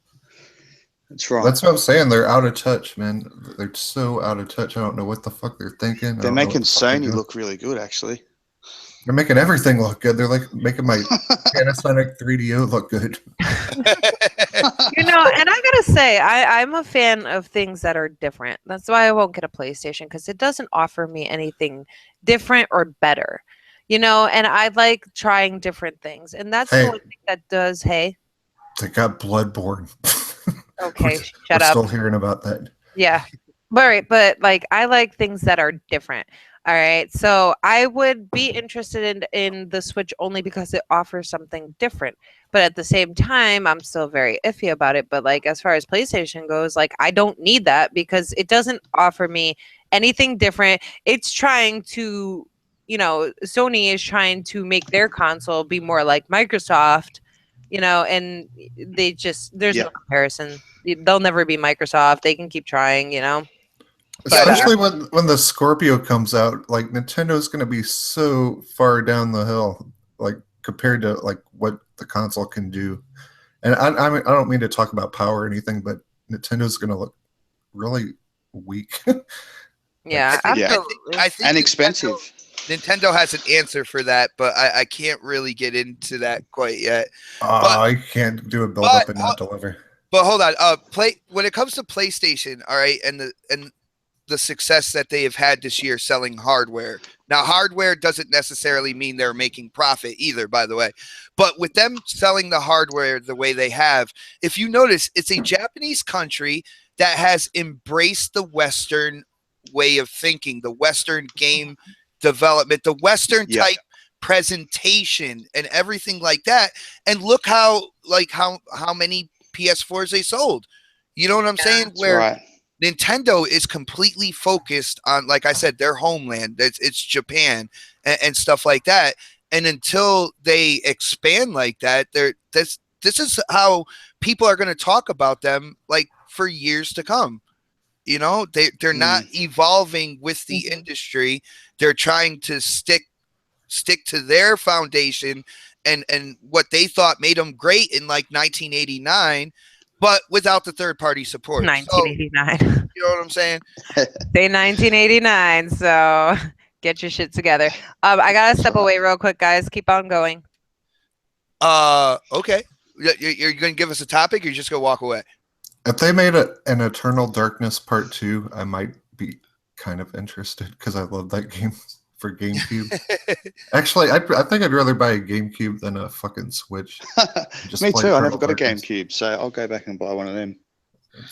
That's right. That's what I'm saying. They're out of touch, man. They're so out of touch. I don't know what the fuck they're thinking. They're making Sony look really good, actually. They're making everything look good. They're like making my Panasonic 3DO look good. And I gotta say, I'm a fan of things that are different. That's why I won't get a PlayStation, because it doesn't offer me anything different or better. And I like trying different things. And that's the one thing that does, They got Bloodborne. Okay, we're shut up. Still hearing about that. Yeah. All right, but I like things that are different. All right. So I would be interested in the Switch only because it offers something different. But at the same time, I'm still very iffy about it. But as far as PlayStation goes, I don't need that because it doesn't offer me anything different. It's trying to, Sony is trying to make their console be more like Microsoft, and there's no comparison. They'll never be Microsoft. They can keep trying, Especially when the Scorpio comes out, Nintendo's going to be so far down the hill, compared to what the console can do. And I don't mean to talk about power or anything, but Nintendo's going to look really weak. Yeah, absolutely. I think and expensive. Nintendo has an answer for that, but I can't really get into that quite yet. I can't do a build up and not deliver. But hold on, when it comes to PlayStation, all right, and the success that they have had this year selling hardware. Now, hardware doesn't necessarily mean they're making profit either, by the way. But with them selling the hardware the way they have, if you notice, it's a Japanese country that has embraced the Western way of thinking, the Western game development, the Western type presentation and everything like that. And look how many PS4s they sold. You know what I'm saying? Where Nintendo is completely focused on, like I said, their homeland. It's Japan and stuff like that. And until they expand like that, this is how people are going to talk about them for years to come. They're not evolving with the industry. They're trying to stick to their foundation and what they thought made them great in 1989. But without the third-party support. 1989. So, you know what I'm saying? Say 1989. So get your shit together. I gotta step away real quick, guys. Keep on going. Okay. You're gonna give us a topic, or you're just gonna walk away? If they made an Eternal Darkness Part 2, I might be kind of interested because I love that game for GameCube. Actually, I think I'd rather buy a GameCube than a fucking Switch. Me too. I never got a GameCube, so I'll go back and buy one of them.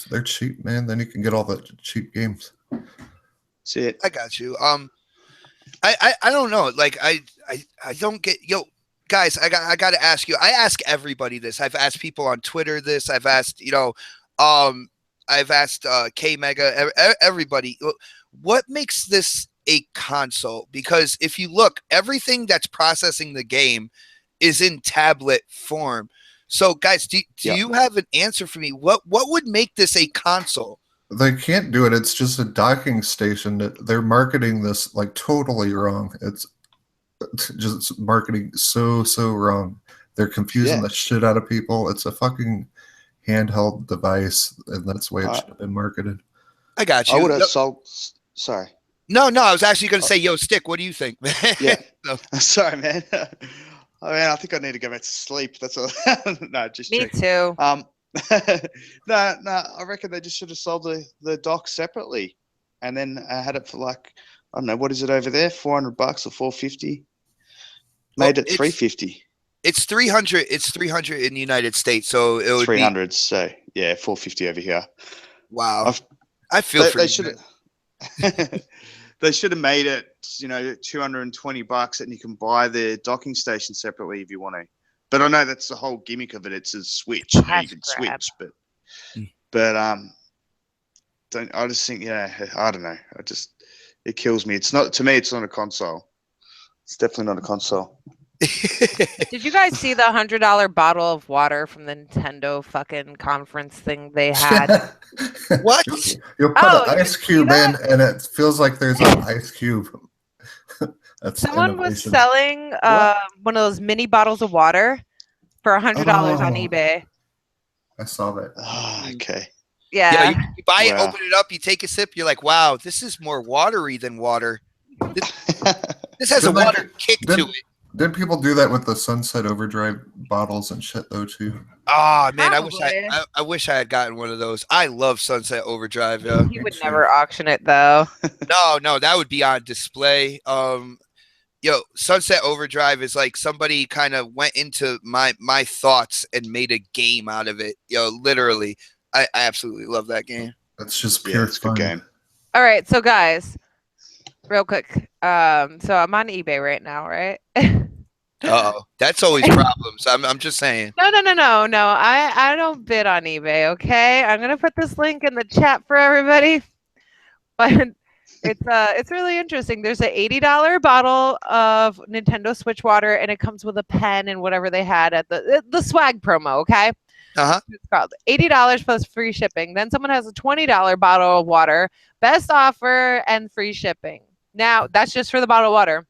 They're cheap, man. Then you can get all the cheap games. That's it. I got you. I don't know. I don't get guys. I got to ask you. I ask everybody this. I've asked people on Twitter this. I've asked I've asked K Mega. Everybody. What makes this a console? Because if you look, everything that's processing the game is in tablet form. So guys, do you have an answer for me? What would make this a console? They can't do it. It's just a docking station. They're marketing this totally wrong. It's just marketing so wrong. They're confusing the shit out of people. It's a fucking handheld device, and that's the way it should have been marketed. I got you. I would have sold. Sorry. No, I was actually going to say, Stick, what do you think, man? Yeah. Sorry, man. I think I need to go back to sleep. That's all. No, just me too. No, I reckon they just should have sold the dock separately, and then had it for I don't know, what is it over there? $400 or $450? Made it $350. It's 300. It's 300 in the United States, so it would 300. So yeah, $450 over here. Wow. I feel for they you. should have. They should have made it, $220, and you can buy the docking station separately if you want to. But I know that's the whole gimmick of it. It's a switch. You can switch, but I just think, I don't know. It kills me. It's not, to me, it's not a console. It's definitely not a console. Did you guys see the $100 bottle of water from the Nintendo fucking conference thing they had? What? You'll put Oh, an you ice see cube in, that? and it feels like there's an ice cube. That's Someone was innovation. selling one of those mini bottles of water for $100 on Oh. eBay. I saw that. Oh, okay. Yeah, Yeah. you buy it, Wow. open it up, you take a sip, you're like, wow, this is more watery than water. This has a Didn't they water do- kick to didn't- it. Didn't people do that with the Sunset Overdrive bottles and shit though too? Oh man, Probably. I wish I had gotten one of those. I love Sunset Overdrive. Yeah. He Me would too. never auction it though. No, that would be on display. Sunset Overdrive is like somebody kind of went into my thoughts and made a game out of it. Literally, I absolutely love that game. That's just Yeah, pure it's a fun. good game. All right, so guys, real quick. So I'm on eBay right now, right? Oh, that's always problems. I'm just saying. No. I don't bid on eBay, okay? I'm gonna put this link in the chat for everybody. But it's really interesting. There's an $80 bottle of Nintendo Switch water, and it comes with a pen and whatever they had at the swag promo, okay? Uh-huh. It's called $80 plus free shipping. Then someone has a $20 bottle of water, best offer and free shipping. Now that's just for the bottle of water.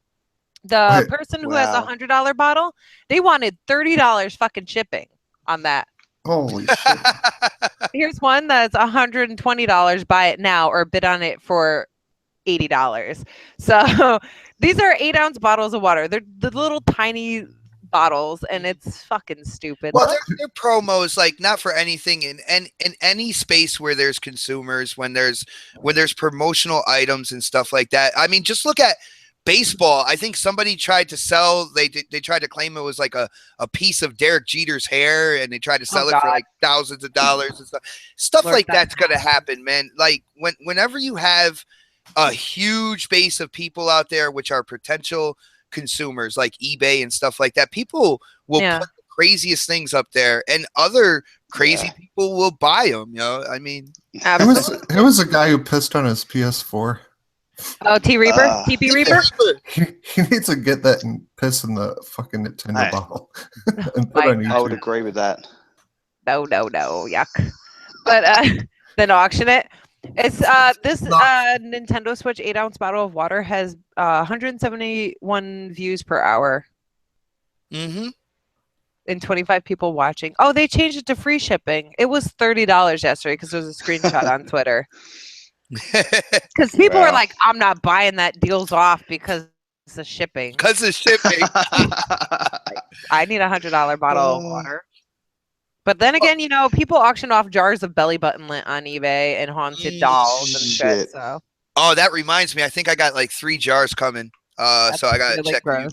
The Wait. person who has a Wow. $100 bottle, they wanted $30 fucking shipping on that. Holy shit! Here's one that's $120. Buy it now or bid on it for $80. So these are 8-ounce bottles of water. They're the little tiny bottles, and it's fucking stupid. Well, they're promos like not for anything in any space where there's consumers, when there's promotional items and stuff like that. I mean, just look at baseball. I think somebody tried to sell. They tried to claim it was like a piece of Derek Jeter's hair, and they tried to sell it for God. like thousands of dollars and stuff Lord, like that's that's gonna happen, man. Like whenever you have a huge base of people out there, which are potential consumers, like eBay and stuff like that, people will Yeah. put the craziest things up there, and other crazy Yeah. people will buy them. I mean, Absolutely. Who was the guy who pissed on his PS4? Oh, T Reaper? Ah. TP Reaper? He needs to get that and piss in the fucking Nintendo Hey. bottle and put My on I would YouTube. agree with that. No, yuck. But then auction it. It's this Nintendo Switch 8-ounce bottle of water has 171 views per hour mm-hmm. and 25 people watching. Oh, they changed it to free shipping. It was $30 yesterday because there was a screenshot on Twitter. Because people were Wow. like, I'm not buying that, deal's off because of shipping. Because of shipping. I need a $100 bottle of water. But then again, people auction off jars of belly button lint on eBay and haunted dolls and shit. Shit. So Oh, that reminds me. I think I got like 3 jars coming. So I gotta really check. gross.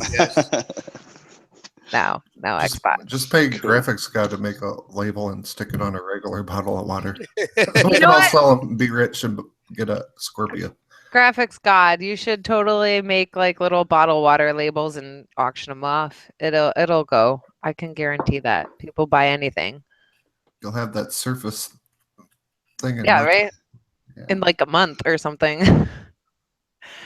No, Xbox. Just pay Cool. graphics guy to make a label and stick it on a regular bottle of water. We You can know all what? sell them, be rich, and get a Scorpio. Graphics God, you should totally make like little bottle water labels and auction them off. It'll go. I can guarantee that. People buy anything. You'll have that Surface thing. in Yeah, no right? Yeah. In like a month or something.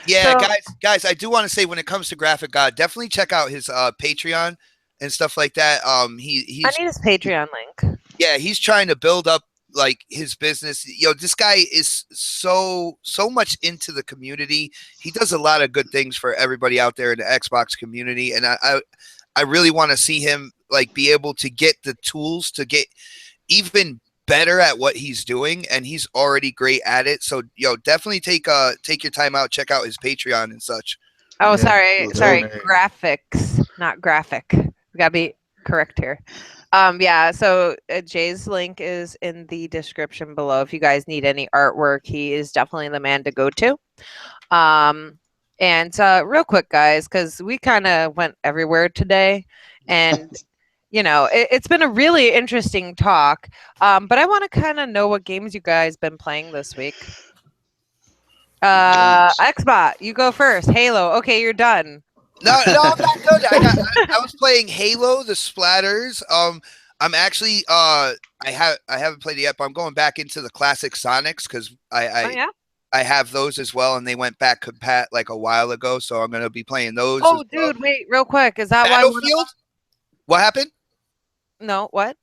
Yeah, So- guys, I do want to say when it comes to Graphic God, definitely check out his Patreon and stuff like that. He's I need his Patreon link. yeah, he's trying to build up like his business. This guy is so much into the community. He does a lot of good things for everybody out there in the Xbox community, and I really want to see him like be able to get the tools to get even better at what he's doing, and he's already great at it. So definitely take your time out, check out his Patreon and such. Oh, Yeah, sorry, we'll sorry. donate. Graphics, not graphic. We gotta be correct here. Yeah. So Jay's link is in the description below. If you guys need any artwork, he is definitely the man to go to. And real quick, guys, because we kind of went everywhere today, and it's been a really interesting talk. But I want to kind of know what games you guys been playing this week. Xbot, you go first. Halo. Okay, you're done. No, I'm not done. I was playing Halo, the Splatters. I'm actually I haven't played it yet, but I'm going back into the classic Sonics because Oh yeah. I have those as well, and they went back compat like a while ago, so I'm gonna be playing those. Oh, as well. dude, wait, real quick. Is that why one of Battlefield? What happened? No, what?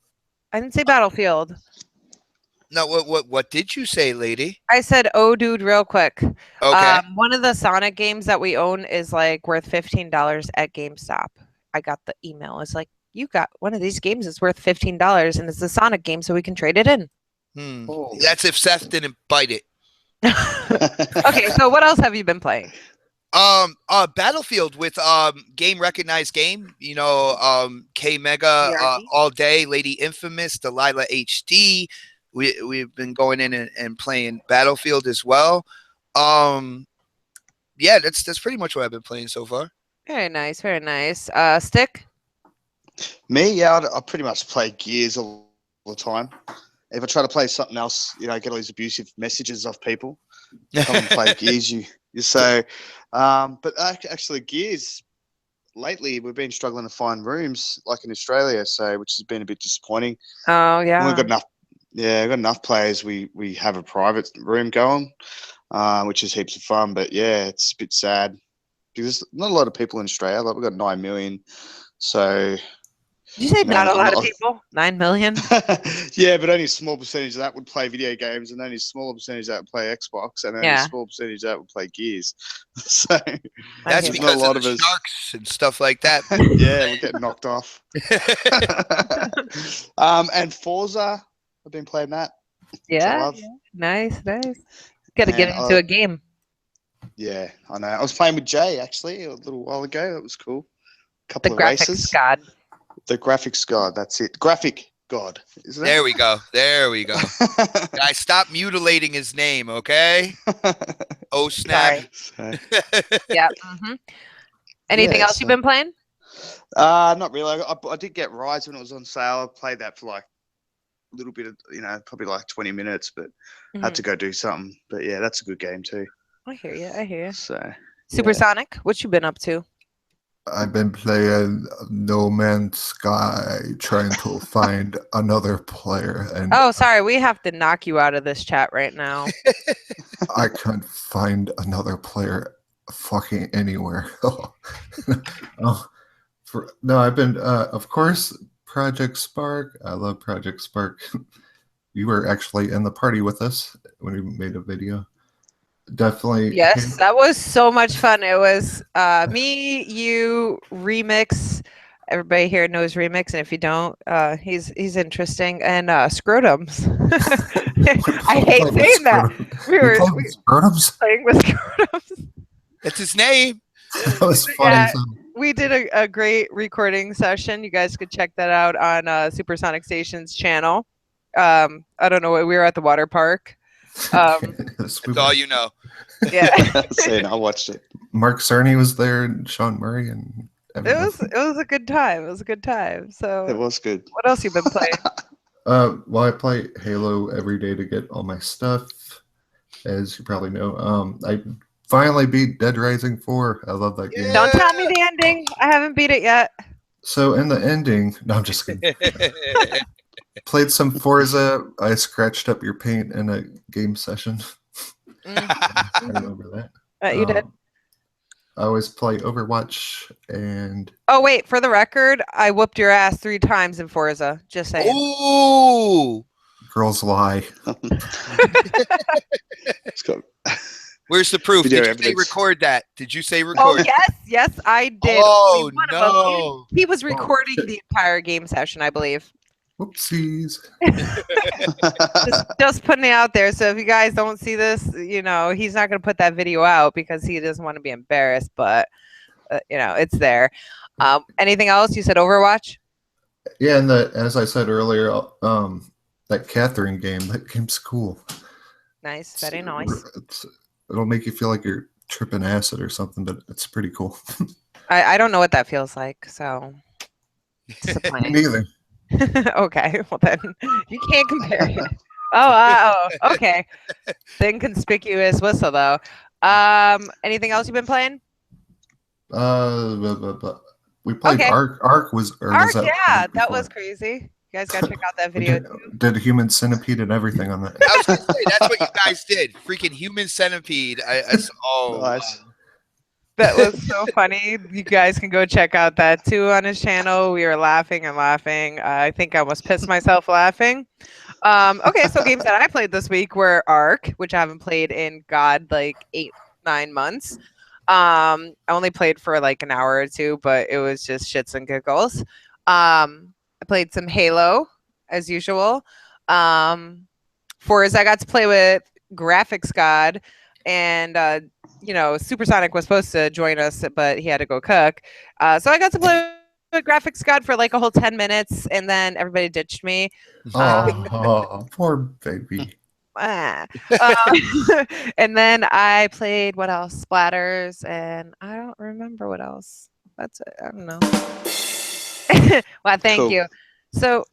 I didn't say Battlefield. No, what did you say, lady? I said, oh, dude, real quick. Okay. One of the Sonic games that we own is like worth $15 at GameStop. I got the email. It's like, you got one of these games is worth $15 and it's a Sonic game, so we can trade it in. Oh. That's if Seth didn't bite it. Okay, so what else have you been playing? Battlefield with game recognized game, K Mega BRB? all day, Lady Infamous, Delilah HD. We've been going in and playing Battlefield as well. Yeah, that's pretty much what I've been playing so far. Very nice, very nice. Stick? Me, yeah, I pretty much play Gears all the time. If I try to play something else, get all these abusive messages off people. Come and play Gears, you so. But actually, Gears. Lately, we've been struggling to find rooms, like in Australia, which has been a bit disappointing. Oh yeah. We've got enough. Yeah, we've got enough players. We have a private room going, which is heaps of fun. But yeah, it's a bit sad because there's not a lot of people in Australia. Like we've got 9 million, so. Did you say not a lot of people? 9 million? Yeah, but only a small percentage of that would play video games, and only a smaller percentage that would play Xbox, and only a small percentage that would play Gears. So that's because of the sharks and stuff like that. Yeah, we're getting knocked off. And Forza, I've been playing that. Yeah, nice. Got to get into a game. Yeah, I know. I was playing with Jay actually a little while ago. That was cool. Couple of graphics races. god. The graphics god. That's it. Graphic god. Isn't it? There we go. Guys, stop mutilating his name, okay? Oh snap! Yeah. Anything else you've been playing? Not really. I did get Rise when it was on sale. I played that for like a little bit of, probably like 20 minutes, but had to go do something. But yeah, that's a good game too. I hear you. So Supersonic, what you been up to? I've been playing No Man's Sky, trying to find another player. And oh, sorry, we have to knock you out of this chat right now. I can't find another player fucking anywhere. No, I've been, of course, Project Spark. I love Project Spark. You were actually in the party with us when we made a video. Definitely. Yes, that was so much fun. It was me, you, Remix. Everybody here knows Remix, and if you don't, he's interesting. And Scrotums. I hate saying that. We were Scrotums? playing with Scrotums. That's his name. That was funny. Yeah, we did a great recording session. You guys could check that out on Supersonic Station's channel. I don't know. We were at the water park. That's all you know. Yeah. I watched it. Mark Cerny was there, and Sean Murray, and everyone. It was a good time. It was a good time. So it was good. What else you been playing? Well, I play Halo every day to get all my stuff, as you probably know. I finally beat Dead Rising 4. I love that game. Don't tell me the ending. I haven't beat it yet. So in the ending, no, I'm just kidding. Played some Forza. I scratched up your paint in a game session. I remember that. You did. I always play Overwatch and. Oh wait, for the record, I whooped your ass 3 times in Forza. Just saying. Ooh. Girls lie. Where's the proof? Video Did you evidence. say record that? Did you say record? Oh yes, I did. Oh Only one of no! them. He was recording the entire game session, I believe. Whoopsies. just putting it out there. So if you guys don't see this, he's not going to put that video out because he doesn't want to be embarrassed. But it's there. Anything else? You said Overwatch. Yeah, and as I said earlier, that Catherine game. That game's cool. Nice, very nice. It'll make you feel like you're tripping acid or something, but it's pretty cool. I don't know what that feels like, so disappointing. Me neither. Okay, well then you can't compare it. Oh, okay. The inconspicuous whistle, though. Anything else you've been playing? We played Ark. Ark was. Ark, yeah, that was crazy. You guys gotta check out that video. Did human centipede and everything on that. I was gonna say that's what you guys did. Freaking human centipede. Nice. That was so funny. You guys can go check out that too on his channel. We were laughing and laughing. I think I almost pissed myself laughing. Okay, so games that I played this week were Ark, which I haven't played in like 8-9 months. I only played for like an hour or two, but it was just shits and giggles. I played some Halo as usual. Forza, I got to play with Graphics God, and Supersonic was supposed to join us, but he had to go cook. So I got to play with Graphics God for like a whole 10 minutes, and then everybody ditched me. Oh, poor baby. And then I played what else? Splatters, and I don't remember what else. That's it. I don't know. Well, thank Cool. you. So,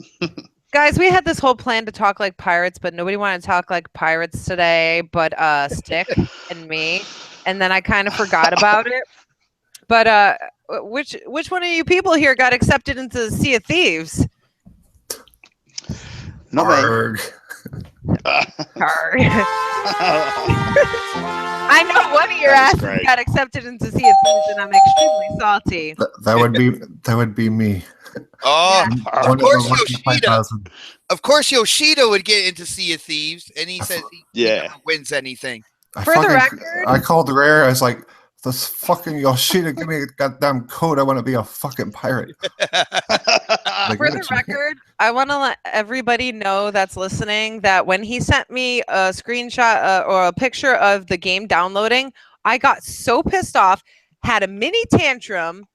guys, we had this whole plan to talk like pirates, but nobody wanted to talk like pirates today, but Stick and me. And then I kind of forgot about it. But which one of you people here got accepted into the Sea of Thieves? Not me. Arg. Arg. I know one of your That was asses great. got accepted into Sea of Thieves, and I'm extremely salty. That would be me. Oh, Yeah. One course the lucky Yoshida. 5,000. of course Yoshida would get into Sea of Thieves, and he says he Yeah. never wins anything. For the record- I called Rare. I was like, "This fucking Yoshida, give me a goddamn code. I want to be a fucking pirate." Like, For the record, I want to let everybody know that's listening that when he sent me a screenshot or a picture of the game downloading, I got so pissed off, had a mini tantrum,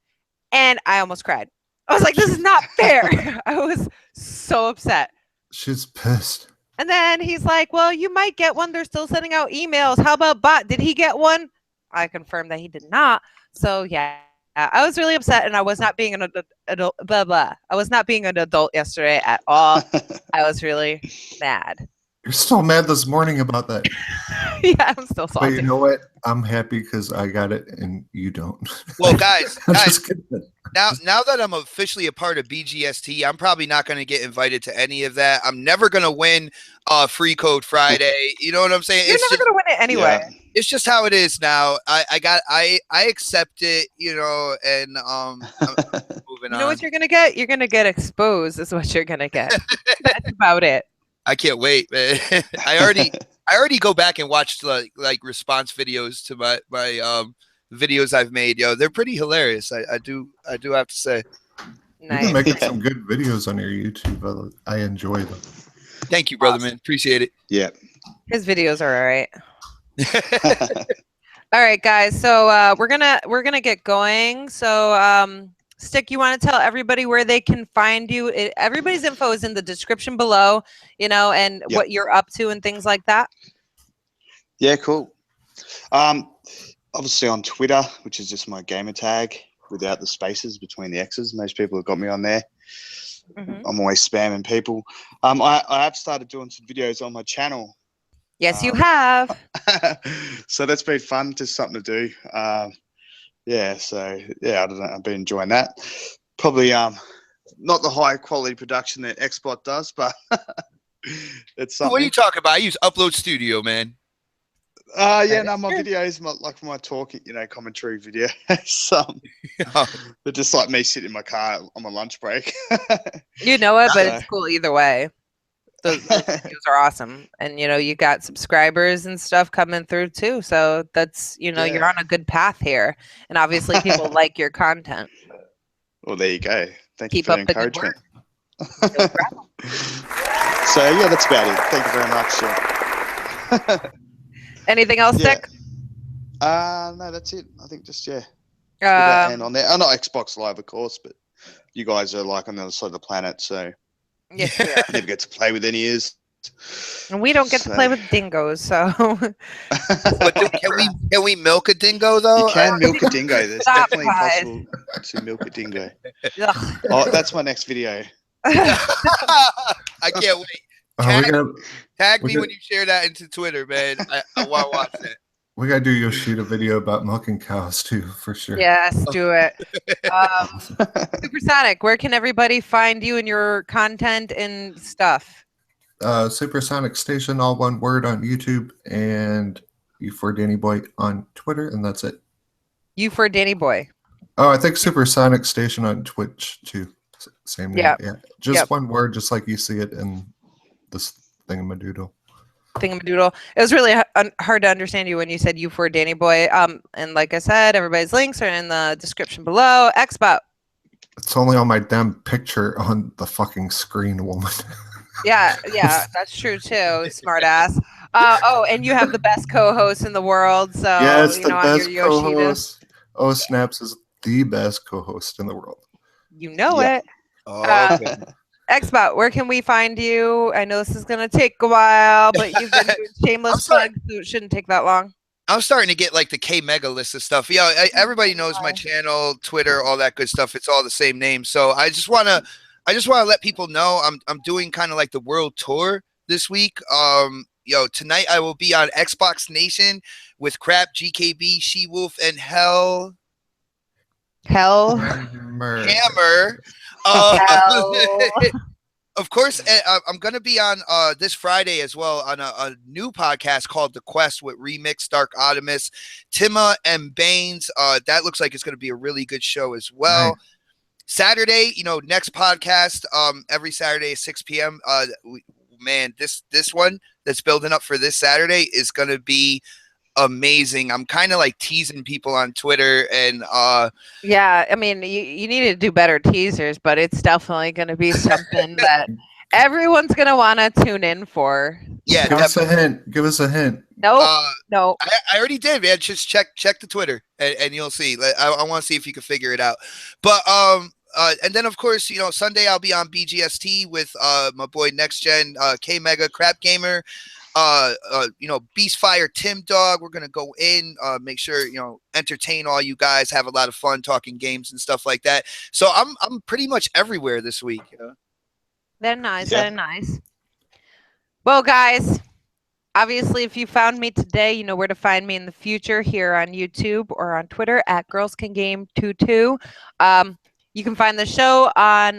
and I almost cried. I was like, this is not fair. I was so upset. she's pissed. And then he's like, well, you might get one. They're still sending out emails. How about Bot? Did he get one? I confirmed that he did not. So, yeah. I was really upset, and I was not being an adult. Blah blah. I was not being an adult yesterday at all. I was really mad. You're still mad this morning about that. Yeah, I'm still But salty. you know what? I'm happy because I got it and you don't. Well, guys, I'm just kidding. now that I'm officially a part of BGST, I'm probably not going to get invited to any of that. I'm never going to win Free Code Friday. You know what I'm saying? You're never gonna win it anyway. Yeah. It's just how it is now. I accept it, and I'm moving You know on. what you're gonna get? You're gonna get exposed. Is what you're gonna get. That's about it. I can't wait, man. I already go back and watch like response videos to my videos I've made. They're pretty hilarious. I do have to say. You've Nice. been making some good videos on your YouTube. I enjoy them. Thank you, brother, man. Appreciate it. Yeah. His videos are all right. All right, guys. So we're gonna get going. So Stick, you want to tell everybody where they can find you? Everybody's info is in the description below, and Yep. what you're up to and things like that. Yeah, cool. Obviously on Twitter, which is just my gamer tag without the spaces between the X's. Most people have got me on there. Mhm. I'm always spamming people. I have started doing some videos on my channel. Yes, you have. So that's been fun, just something to do. I don't know. I've been enjoying that. Probably not the high quality production that Xbot does, but it's something. What are you talking about? I use Upload Studio, man. Yeah, no, my videos, my talk, commentary video. They're just like me sitting in my car on my lunch break. You know it, but So- it's cool either way. Those videos are awesome, and you got subscribers and stuff coming through too. So that's you're Yeah. on a good path here, and obviously people like your content. Well, there you go. Thank Keep you for up the the good encouragement. No problem. So yeah, that's about it. Thank you very much. Yeah. Anything else, Yeah. Dick? No, that's it. I think just and on there. Not Xbox Live, of course, but you guys are like on the other side of the planet, so Yes, we are. never get to play with any ears. And we don't get to So- play with dingoes, so But can we milk a dingo though? You can milk a dingo. There's Stop, definitely guys. possible to milk a dingo. Ugh. Oh, that's my next video. I can't wait. We're gonna Tag We're me good. when you share that into Twitter, man. I want to watch that. We gotta do Yoshida video about milking cows too, for sure. Yes, do it. Supersonic, where can everybody find you and your content and stuff? Supersonic Station, all one word on YouTube, and U4 Danny Boy on Twitter, and that's it. You for Danny Boy. Oh, I think Supersonic Station on Twitch too. Same name. Yep. Yeah. Just Yep. one word, just like you see it in this thingamadoodle. Thingamadoodle. It was really hard to understand you when you said you for Danny Boy. And like I said, everybody's links are in the description below. Xbox. It's only on my damn picture on the fucking screen, woman. Yeah, that's true too. Smart ass. Oh, and you have the best co-host in the world. So Yes, you the know, I'm best your Yoshida. co-host. Oh, Snaps is the best co-host in the world. You know Yeah. it. Oh, okay. Xbox, where can we find you? I know this is gonna take a while, but you've been doing shameless plugs, so it shouldn't take that long. I'm starting to get like the K Mega list of stuff. Yeah, everybody knows my channel, Twitter, all that good stuff. It's all the same name. So I just wanna let people know I'm doing kind of like the world tour this week. Tonight I will be on Xbox Nation with Crap, GKB, She Wolf, and Hell. Hammer. Of course, I'm going to be on this Friday as well on a new podcast called The Quest with Remix, Dark Optimus, Tima, and Baines. That looks like it's going to be a really good show as well. Nice. Saturday, next podcast every Saturday at 6 p.m. This one that's building up for this Saturday is going to be amazing. I'm kind of like teasing people on Twitter and yeah, I mean, you need to do better teasers, but it's definitely going to be something that everyone's going to want to tune in for. Yeah, Give us a hint. Give us a hint. No. I already did, man. Just check the Twitter and you'll see. I want to see if you can figure it out. But and then of course, Sunday I'll be on BGST with my boy Next Gen, K Mega, Crap Gamer, Beastfire, Tim Dog. We're gonna go in, make sure entertain all you guys, have a lot of fun talking games and stuff like that. So I'm pretty much everywhere this week. They're nice. Yeah. They're nice. Well, guys, obviously, if you found me today, you know where to find me in the future here on YouTube or on Twitter at girlscangame22. You can find the show on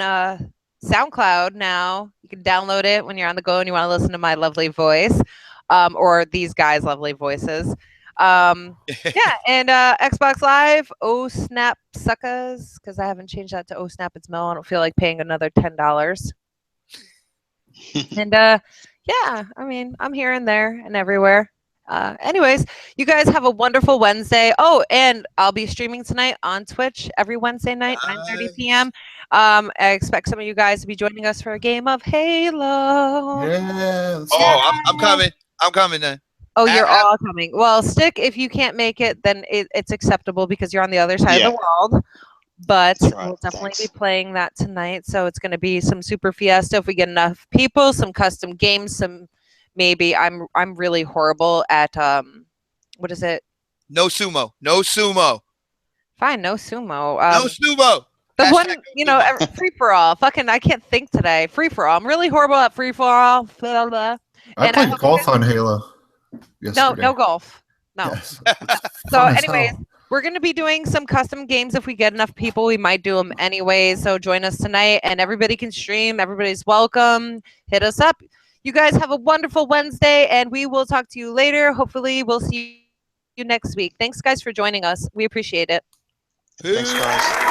SoundCloud now. You can download it when you're on the go and you want to listen to my lovely voice, or these guys' lovely voices. And Xbox Live, oh snap suckers, because I haven't changed that to oh snap it's Mel. I don't feel like paying another $10. And yeah, I mean, I'm here and there and everywhere. Anyways, you guys have a wonderful Wednesday. Oh, and I'll be streaming tonight on Twitch every Wednesday night, 9:30 p.m. I expect some of you guys to be joining us for a game of Halo. Yeah. Oh, I'm coming. I'm coming then. Oh, you're all coming. Well, Stick, if you can't make it, then it's acceptable because you're on the other side of the world. But That's right, we'll definitely thanks. be playing that tonight. So it's going to be some super fiesta if we get enough people, some custom games, some maybe I'm really horrible at what is it? No sumo. No sumo. Fine, no sumo. No sumo. The Hashtag one, no sumo. free for all. Fucking, I can't think today. Free for all. I'm really horrible at free for all. Blah, blah. I And played hope golf you guys- on Halo. No, Yesterday. no golf. No. Yes. So, Fun as anyways, hell. we're going to be doing some custom games if we get enough people. We might do them anyways. So join us tonight, and everybody can stream. Everybody's welcome. Hit us up. You guys have a wonderful Wednesday, and we will talk to you later. Hopefully, we'll see you next week. Thanks, guys, for joining us. We appreciate it. Thanks, guys.